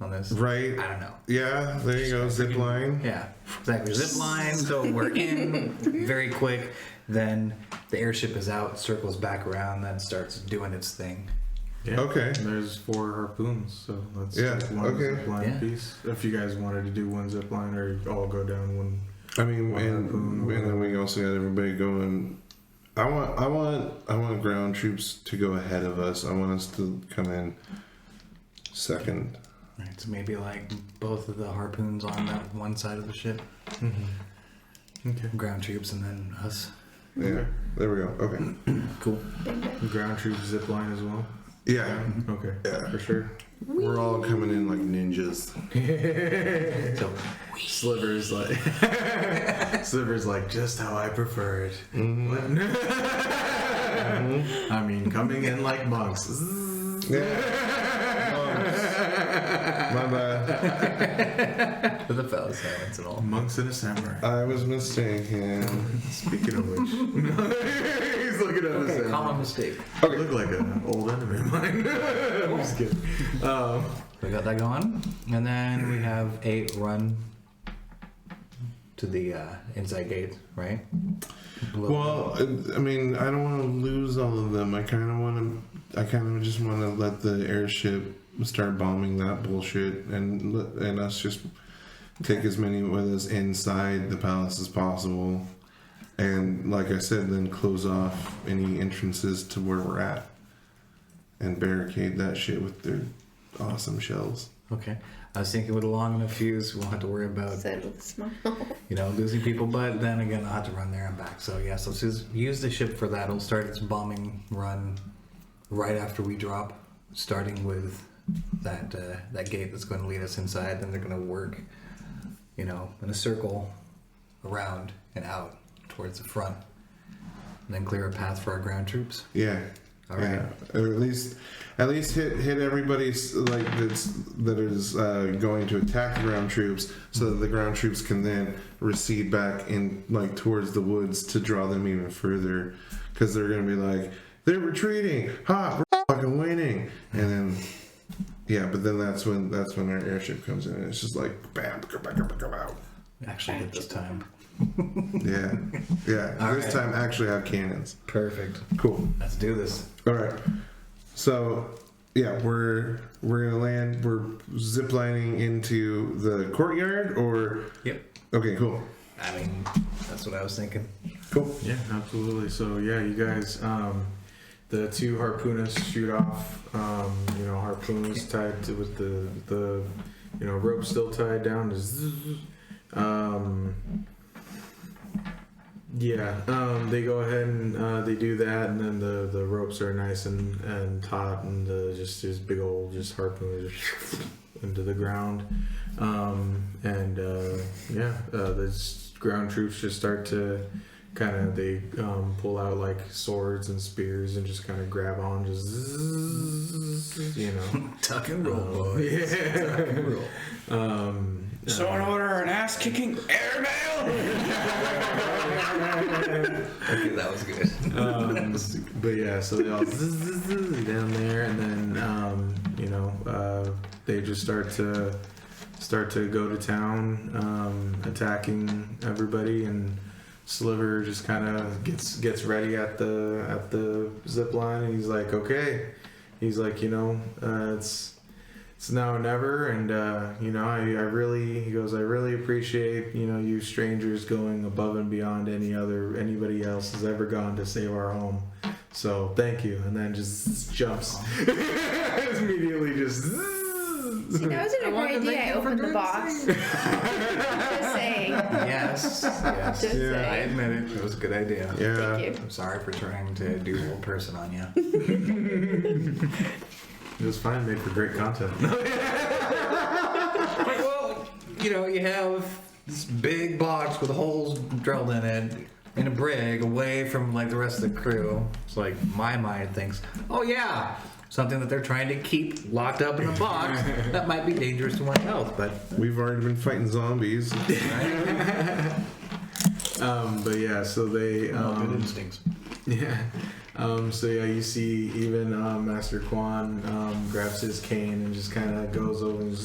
C: on this.
B: Right.
C: I don't know.
B: Yeah, there you go. Zip line.
C: Yeah, exactly. Zip line, so we're in very quick. Then the airship is out, circles back around, then starts doing its thing.
A: Yeah.
B: Okay.
A: There's 4 harpoons, so let's
B: Yeah,
A: take one
B: okay.
A: zip line
C: Yeah.
A: piece. If you guys wanted to do one zip line, or all go down one.
B: I mean,
A: One
B: and
A: harpoon,
B: then we also got everybody going. I want ground troops to go ahead of us. I want us to come in second.
C: Right, so maybe both of the harpoons on that one side of the ship,
A: Okay.
C: ground troops, and then us.
B: Yeah, there we go. Okay.
C: Cool.
E: Bang, bang.
A: Ground troop zip line as well.
B: Yeah,
A: Okay.
B: Yeah.
A: For sure.
B: we're all coming in like ninjas.
C: So
A: Sliver's like just how I prefer it. I mean, coming in like monks.
B: Yeah. My bad.
C: With the fell silence and all.
A: Monks and a samurai.
B: I was mistaken.
A: Speaking of which, he's looking at his samurai.
C: Common mistake.
A: You look like an old enemy of mine. I'm just kidding.
C: We got that going, and then we have a run to the inside gate, right?
B: Well, I mean, I don't want to lose all of them. I kind of just want to let the airship start bombing that bullshit, and us just take as many with us inside the palace as possible. And like I said, then close off any entrances to where we're at, and barricade that shit with their awesome shells.
C: Okay. I was thinking with a long enough fuse, we won't have to worry about,
E: Said with a smile.
C: losing people. But then again, I'll have to run there and back. So yes, let's just use the ship for that. It'll start its bombing run right after we drop, starting with that gate that's going to lead us inside. Then they're going to work, in a circle around and out towards the front, and then clear a path for our ground troops.
B: Yeah.
C: All right.
B: Yeah. Or at least hit everybody that is going to attack the ground troops, so that the ground troops can then recede back in towards the woods to draw them even further, because they're going to be like, they're retreating, we're fucking winning, and then but then that's when our airship comes in, and it's just like bam, come out.
C: Actually hit this time.
B: Yeah.
C: All
B: This
C: right.
B: time actually have cannons.
C: Perfect.
B: Cool.
C: Let's do this.
B: All right. So, yeah, we're gonna land. We're ziplining into the courtyard, or
C: Yep.
B: okay, cool,
C: I mean, that's what I was thinking.
B: cool.
A: Yeah, absolutely. So yeah, you guys, the two harpoonists shoot off. Harpoons tied to with the rope still tied down. They go ahead and they do that, and then the ropes are nice and taut, and just this big old harpoon into the ground, the ground troops just start to they pull out like swords and spears and just kind of grab on,
C: Tuck and roll, boys.
A: Yeah.
C: Tuck and roll.
G: So in order an ass-kicking airmail.
C: Okay, that was good.
A: But yeah, so they all down there, and then they just start to go to town, attacking everybody, and Sliver just kind of gets ready at the zip line, and he's like, okay, he's like, it's now or never, and I really appreciate you strangers going above and beyond anybody else has ever gone to save our home. So thank you, and then just jumps immediately. Just
E: See, that wasn't a great idea. I opened the box. Just saying.
C: Yes.
E: Just
C: I
E: saying.
C: admit it. It was a good idea.
B: Yeah.
E: Thank you.
C: I'm sorry for trying to do old person on you.
A: it was fine, made for great content.
C: Well, you have this big box with holes drilled in it, in a brig, away from the rest of the crew. It's like my mind thinks, oh yeah, something that they're trying to keep locked up in a box that might be dangerous to one's health, but
B: We've already been fighting zombies.
A: But yeah, so they
C: good instincts.
A: yeah. So yeah, you see even Master Quan grabs his cane and just kind of goes over and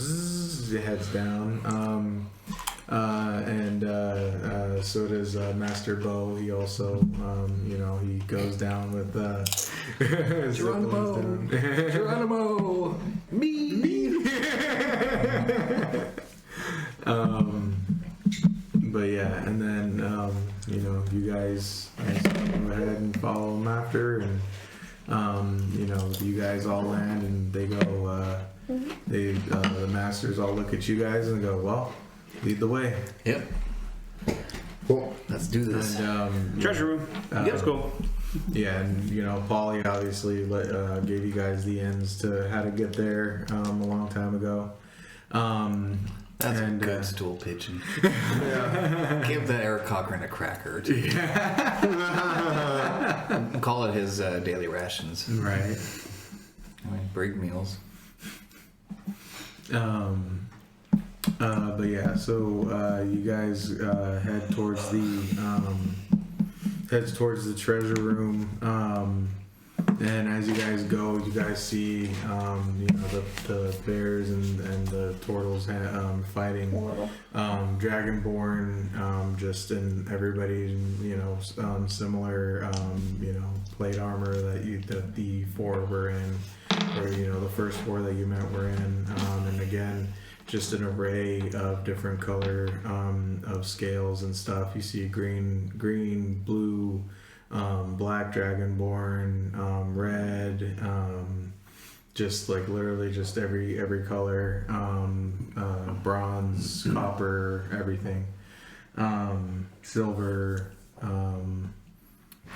A: heads down. So does Master Bo. He also, he goes down with
C: Geronimo! Geronimo! Me!
A: But yeah, and then you guys go ahead and follow them after, and you guys all land, and they go. The masters all look at you guys and go, "Well, lead the way."
C: Yep.
B: Cool.
C: Let's do this.
A: And
G: Treasure room. Let's go.
A: yeah, and Paulie obviously gave you guys the ends to how to get there a long time ago.
C: That's
A: and,
C: good stool pitching. Give that Eric Cochran a cracker or two. Call it his daily rations.
A: Right.
C: I mean, brig meals.
A: But yeah, so you guys head towards the treasure room. And as you guys go, you guys see, the bears and the turtles fighting dragonborn, just in everybody, similar, plate armor that the four were in, or the first four that you met were in, and again, just an array of different color of scales and stuff. You see green, blue. Black dragonborn, red, just like literally just every color, bronze, copper, everything, silver,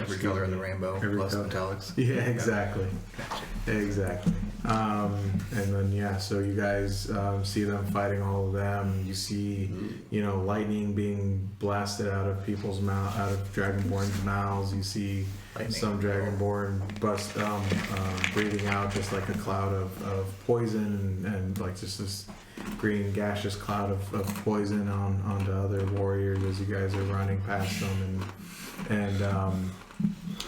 C: Every color in the rainbow, plus metallics.
A: Yeah, exactly. Exactly. And then so you guys see them fighting all of them. You see, lightning being blasted out of people's out of dragonborn's mouths. You see some dragonborn breathing out just like a cloud of poison and like just this green gaseous cloud of poison onto other warriors as you guys are running past them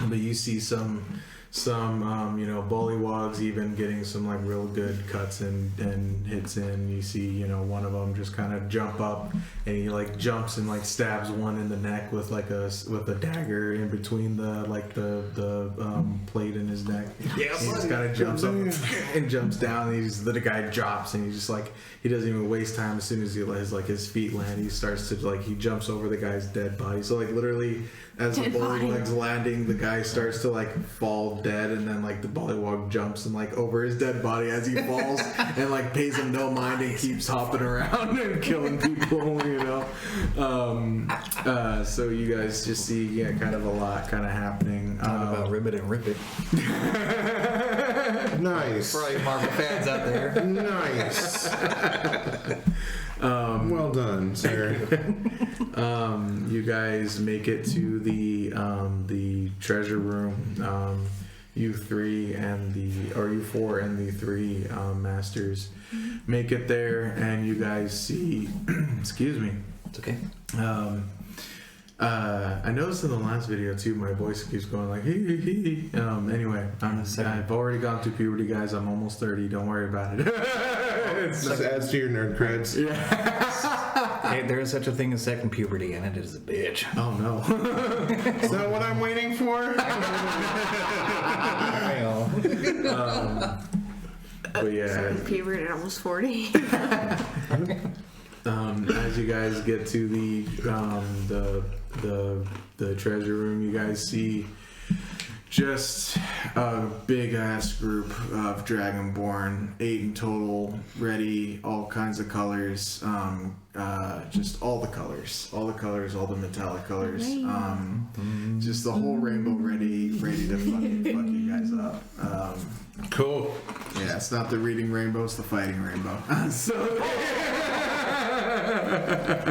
A: but you see some bullywogs even getting some like real good cuts and hits in. You see, one of them just kind of jump up and he like jumps and like stabs one in the neck with a dagger in between the plate in his neck. Yeah, he just kind of jumps up and jumps down. And the guy drops and he just like he doesn't even waste time. As soon as his feet land, he starts to he jumps over the guy's dead body. So like literally as the bullywog's landing, the guy starts to like fall dead, and then like the bullywog jumps and like over his dead body as he falls and like pays him no mind and keeps hopping around and killing people, so you guys just see kind of a lot kind of happening.
C: Talk about ribbit and rip it.
B: Nice.
C: For all you Marvel fans out there.
B: Nice. Well done, sir.
A: You guys make it to the treasure room. You four and the three masters make it there, and you guys see. Excuse me.
C: It's okay.
A: I noticed in the last video too, my voice keeps going like hee. Anyway, I've already gone through puberty, guys. I'm almost 30. Don't worry about it.
B: This adds to your nerd creds.
A: Yeah.
C: Hey, there is such a thing as second puberty, and it is a bitch.
A: Oh no.
B: Is that what I'm waiting for?
A: But yeah.
H: Puberty at almost 40.
A: As you guys get to the treasure room, you guys see just a big ass group of dragonborn, 8 in total, ready, all kinds of colors, just all the colors, all the metallic colors, just the whole rainbow ready to fucking fuck you guys up.
B: Cool.
A: Yeah, it's not the reading rainbow, it's the fighting rainbow.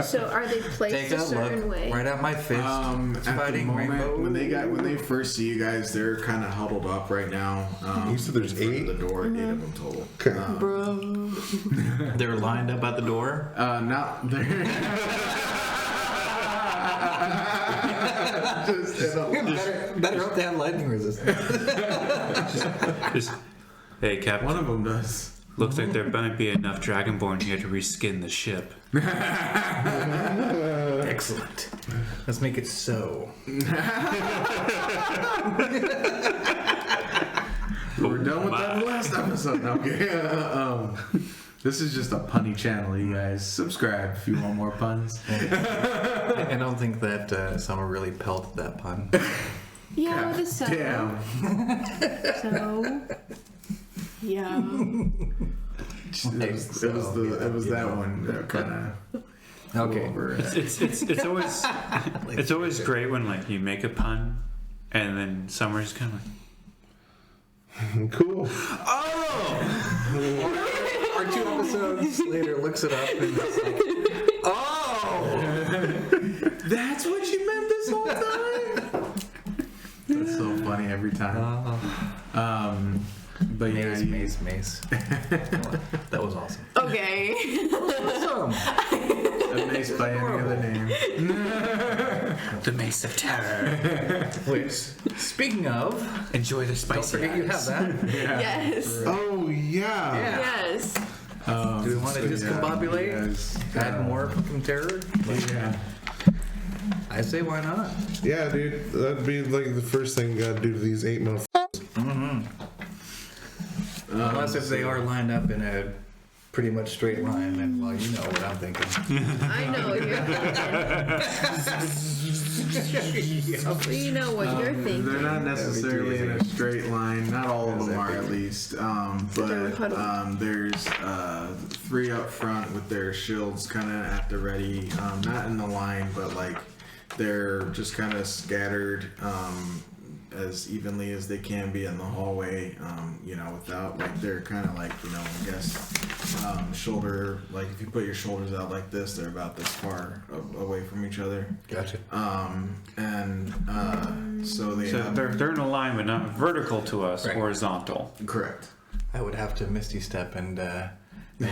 E: So are they placed
C: Take
E: a
C: that
E: certain
C: look
E: way?
C: right at my fist. It's
A: At the
C: fighting
A: moment,
C: rainbow.
A: when they first see you guys, they're kind of huddled up right now.
B: You said there's
A: in front
B: 8?
A: of the door, 8 of them total.
B: Okay.
H: Bro.
F: They're lined up at the door.
A: Not there.
C: Better hope they have lightning resistance.
G: Hey, Captain.
A: One of them does.
G: Looks like there might be enough dragonborn here to reskin the ship.
C: Excellent. Let's make it so.
A: We were done with that last episode. Okay. This is just a punny channel, you guys. Subscribe if you want more puns.
C: I don't think that someone really pelted that pun.
E: Yeah, with a so.
A: Damn.
E: So. Yeah.
A: It was that one that kind of.
C: Okay.
G: It's always great when like you make a pun, and then Summer's kind of like,
B: Cool.
C: Or 2 episodes later looks it up and it's like, oh!
A: That's what you meant this whole time? That's so funny every time. But yeah,
C: Mace. That was awesome.
H: Okay.
C: Awesome.
A: a mace by any other name.
G: The Mace of Terror.
C: Which, speaking of,
G: Enjoy the
C: don't
G: spicy
C: forget you have that.
H: Yes.
B: Oh yeah.
H: Yes.
C: Do we want to discombobulate?
A: Yes.
C: Add more fucking terror?
A: Yeah.
C: I say why not?
B: Yeah, dude. That'd be like the first thing you gotta do to these 8 motherfuckers.
C: Unless if they are lined up in a pretty much straight line, and well, you know what I'm thinking.
H: I know what you're thinking. You know what you're thinking.
A: They're not necessarily in a straight line. Not all of them are, at least. But there's 3 up front with their shields kind of at the ready. Not in the line, but like they're just kind of scattered as evenly as they can be in the hallway. Without like they're kind of like I guess shoulder. Like if you put your shoulders out like this, they're about this far away from each other.
C: Gotcha.
A: So they
G: So
A: have,
G: they're in a line, but not vertical to us,
C: Right.
G: horizontal.
A: correct.
C: I would have to Misty Step and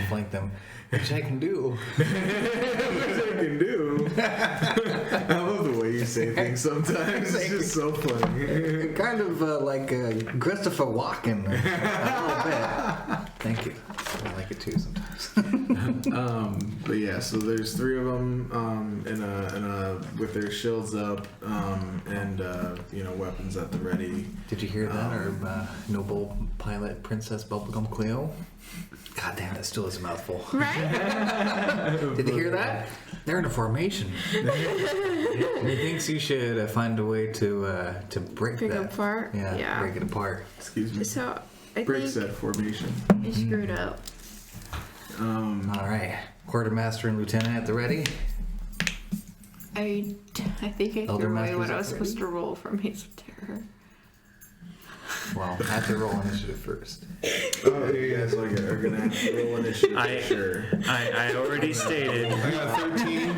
C: flank them, which I can do.
A: Which I can do. I love the way you say things sometimes. It's just so funny.
C: Kind of like Christopher Walken. A little bit. Thank you. I like it too sometimes.
A: But yeah, so there's 3 of them in a with their shields up and weapons at the ready.
C: Did you hear that? Or noble pilot Princess Bubblegum Cleo? God damn, that still is a mouthful.
H: Right?
C: Did you hear that? They're in a formation. And he thinks you should find a way to break
H: Break
C: that.
H: it apart?
C: Yeah,
H: Yeah.
C: break it apart.
A: Excuse me.
H: So I
A: Break
H: think
A: set formation.
H: I screwed up.
C: All right, quartermaster and lieutenant at the ready.
H: I think I
C: Elder
H: threw away
C: Masters
H: what I
C: at
H: was
C: the
H: supposed to roll for Maze of Terror.
C: Well, I have to roll initiative first.
A: Oh, you guys are gonna have to roll initiative. Sure.
G: I already stated.
B: I got 13.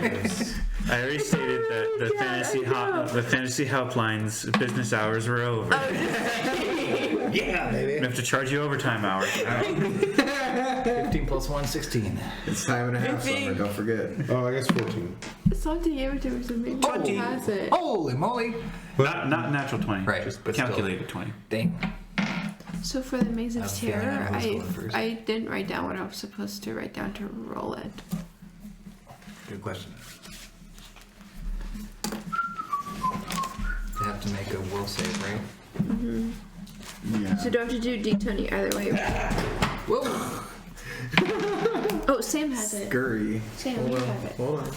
G: I already stated that the fantasy helpline's business hours were over.
C: Yeah, baby.
G: We have to charge you overtime hours.
C: 15 plus 1, 16.
A: It's time and a half, Summer. Don't forget.
B: Oh, I guess 14.
H: Something gave it to me, so maybe he has it.
C: Holy moly!
G: Not natural 20.
C: Right,
G: Just
C: but still.
G: calculated 20.
C: Dang.
H: So for the Maze
C: I
H: of
C: have a feeling
H: Terror,
C: I was going first.
H: I didn't write down what I was supposed to write down to roll it.
C: Good question. They have to make a will save, right?
A: Yeah.
H: So do I have to do D20 either way?
C: Whoa!
H: Oh, Sam has it.
A: Scurry.
H: Sam,
A: Hold
H: you
A: on.
H: have it.
A: Hold on.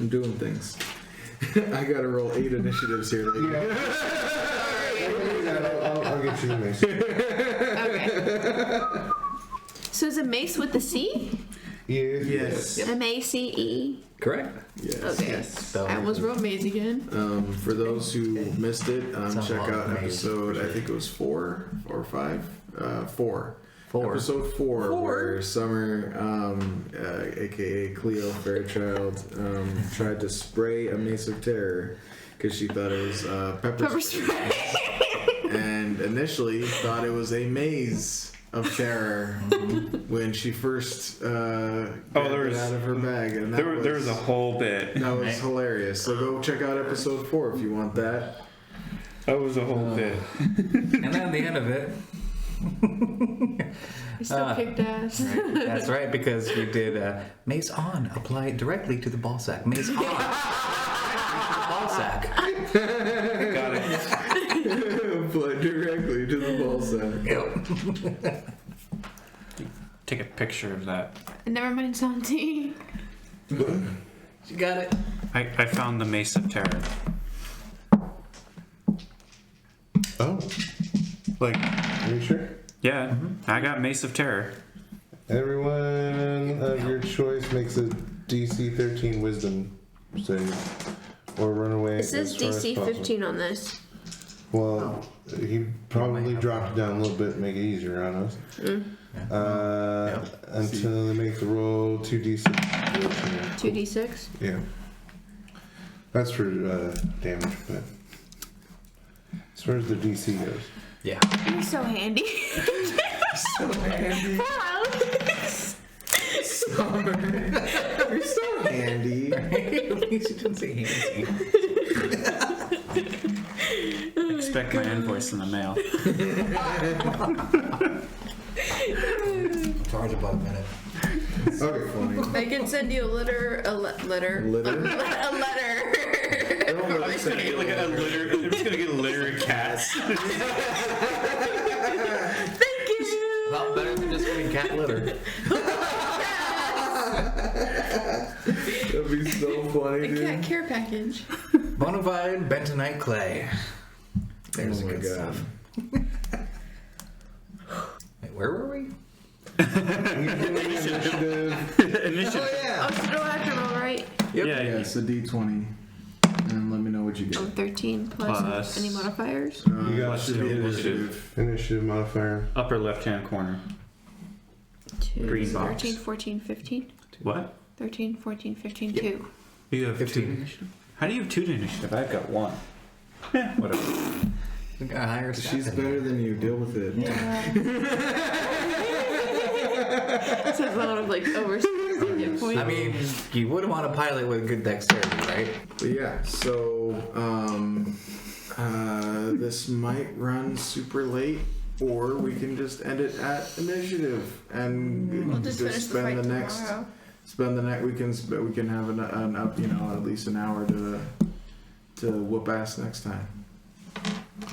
A: I'm doing things. I gotta roll 8 initiatives here. Lady.
B: I'll get you the mace.
H: Okay. So is it Mace with the C?
A: Yes.
H: M-A-C-E?
C: Correct.
A: Yes.
H: Okay.
C: So-
H: I almost wrote Maze again.
A: For those who missed it,
C: Sounds
A: check
C: a lot
A: out
C: of maze,
A: episode,
C: for sure.
A: I think it was 4 or 5? 4.
C: 4.
A: Episode 4, where Summer, aka Cleo Fairchild, tried to spray a Mace of Terror because she thought it was pepper spray. And initially thought it was a maze of terror when she first grabbed it out of her bag. And
G: There was a whole bit.
A: that was hilarious. So go check out episode 4 if you want that.
G: That was a whole bit.
C: And then at the end of it,
H: I still kicked ass.
C: right, that's right, because you did mace on, apply it directly to the ball sack. Mace on, ball sack.
G: Got it.
A: Apply directly to the ball sack.
C: Yep.
G: Take a picture of that.
H: Never mind, Santi.
C: You got it.
G: I found the Mace of Terror.
B: Oh,
G: Like,
B: are you sure?
G: yeah, I got Mace of Terror.
B: Everyone of your choice makes a DC 13 wisdom save. Or run away.
H: It says
B: as far as
H: DC
B: possible.
H: 15 on this.
B: Well, he probably dropped it down a little bit to make it easier on us. Until they make the roll 2d6.
H: 2d6?
B: Yeah. That's for damage, but as far as the DC goes.
C: Yeah.
E: You're so handy.
C: So handy.
E: Poor Alex.
A: You're so handy.
C: At least you didn't say handy.
G: Expect my invoice in the mail.
C: Charge about a minute.
B: Okay, funny.
H: I can send you a letter.
A: Litter?
H: A letter.
A: I'm
G: just gonna get like a litter. I'm just gonna get a litter of cats.
H: Thank you.
C: Well, better than just getting cat litter.
A: That'd be so funny,
H: A
A: dude.
H: cat care package.
C: Bonafide bentonite clay. There's
A: Oh
C: the
A: my
C: good
A: God.
C: stuff. Wait, where were we?
B: Initiative.
G: Initiative.
C: Oh yeah.
H: Oh, so do I have to roll, right?
G: Yeah,
A: Yeah, it's a D20. And let me know what you get.
H: Oh, 13 plus
G: Plus-
H: any modifiers.
B: You got
G: Let's
A: should be
G: do
A: initiative.
B: Initiative modifier.
G: Upper left-hand corner.
H: 2,
G: Green box.
H: 13, 14, 15.
G: What?
H: 13, 14, 15, 2.
G: You have
C: 15
G: 2.
C: initiative.
G: How do you have 2 initiative? I've got 1. Yeah, whatever.
C: We got a higher stat
A: She's
C: than
A: better
C: you.
A: than you. Deal with it.
H: This is a lot of like over 60 hit points.
C: I mean, you would want a pilot with good dexterity, right?
A: But yeah, so this might run super late, or we can just end it at initiative and
H: We'll just finish the
A: spend
H: fight
A: the next
H: tomorrow.
A: spend the next we can have an up at least an hour to whoop ass next time.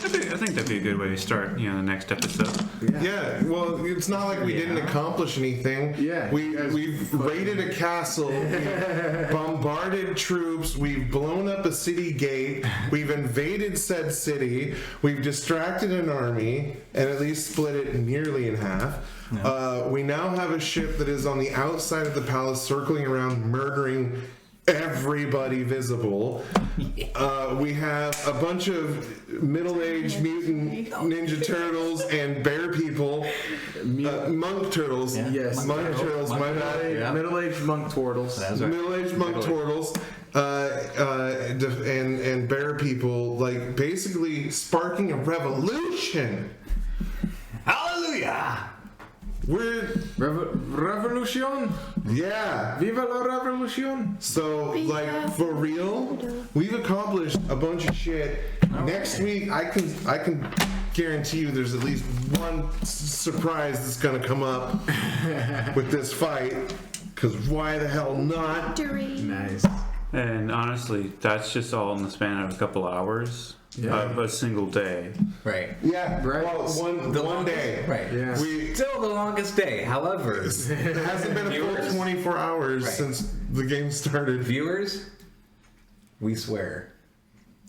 G: I think that'd be a good way to start, the next episode.
B: Yeah, well, it's not like we didn't accomplish anything.
A: Yeah.
B: We've raided a castle, we've bombarded troops, we've blown up a city gate, we've invaded said city, we've distracted an army, and at least split it nearly in half. We now have a ship that is on the outside of the palace circling around, murdering everybody visible. We have a bunch of middle-aged mutant ninja turtles and bear people. Monk turtles.
C: Yeah.
A: Yes,
B: Monk turtles, my bad.
C: Yeah.
A: Middle-aged monk turtles.
C: That's right.
B: Middle-aged monk turtles. And bear people, like, basically sparking a revolution.
C: Hallelujah!
B: We're,
A: Revolution!
B: yeah.
A: Viva la revolution!
B: So, like, for real, we've accomplished a bunch of shit. Next week, I can guarantee you there's at least one surprise that's gonna come up with this fight. Cause why the hell not?
A: Nice.
G: And honestly, that's just all in the span of a couple hours of a single day.
C: Right.
B: Yeah,
A: Right.
B: well, one day.
C: Right.
A: Yeah.
B: We
C: Still the longest day. However,
B: it hasn't been a full
C: Viewers?
B: 24 hours
C: Right.
B: since the game started.
C: viewers, we swear,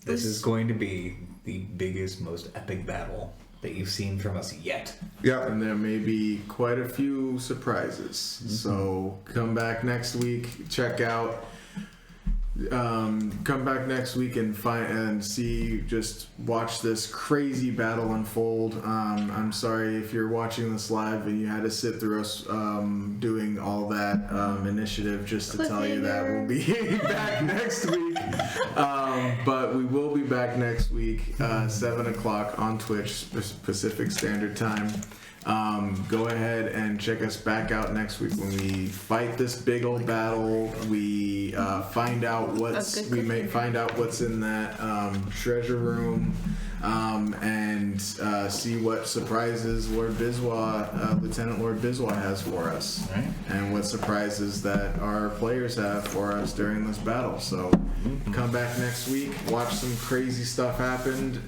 C: this is going to be the biggest, most epic battle that you've seen from us yet.
B: Yeah.
A: And there may be quite a few surprises. So come back next week. Check out. Come back next week and watch this crazy battle unfold. I'm sorry if you're watching this live and you had to sit through us doing all that initiative just to tell you that we'll be back next week. But we will be back next week, 7 o'clock on Twitch, Pacific Standard Time. Go ahead and check us back out next week when we fight this big old battle. We find out what's in that treasure room, and see what surprises Lieutenant Lord Biswa has for us,
C: Right.
A: and what surprises that our players have for us during this battle. So come back next week, watch some crazy stuff happen,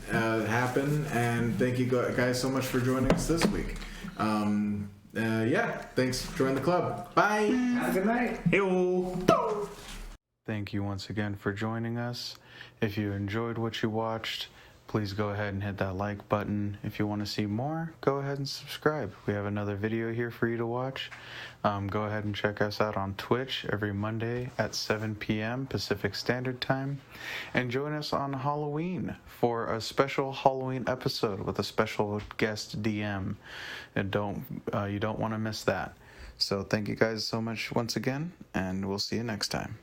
A: and thank you guys so much for joining us this week. Thanks. Join the club. Bye.
C: Have a good night.
G: Hey-o.
I: Thank you once again for joining us. If you enjoyed what you watched, please go ahead and hit that like button. If you want to see more, go ahead and subscribe. We have another video here for you to watch. Go ahead and check us out on Twitch every Monday at 7 p.m. Pacific Standard Time. And join us on Halloween for a special Halloween episode with a special guest DM. And you don't want to miss that. So thank you guys so much once again, and we'll see you next time.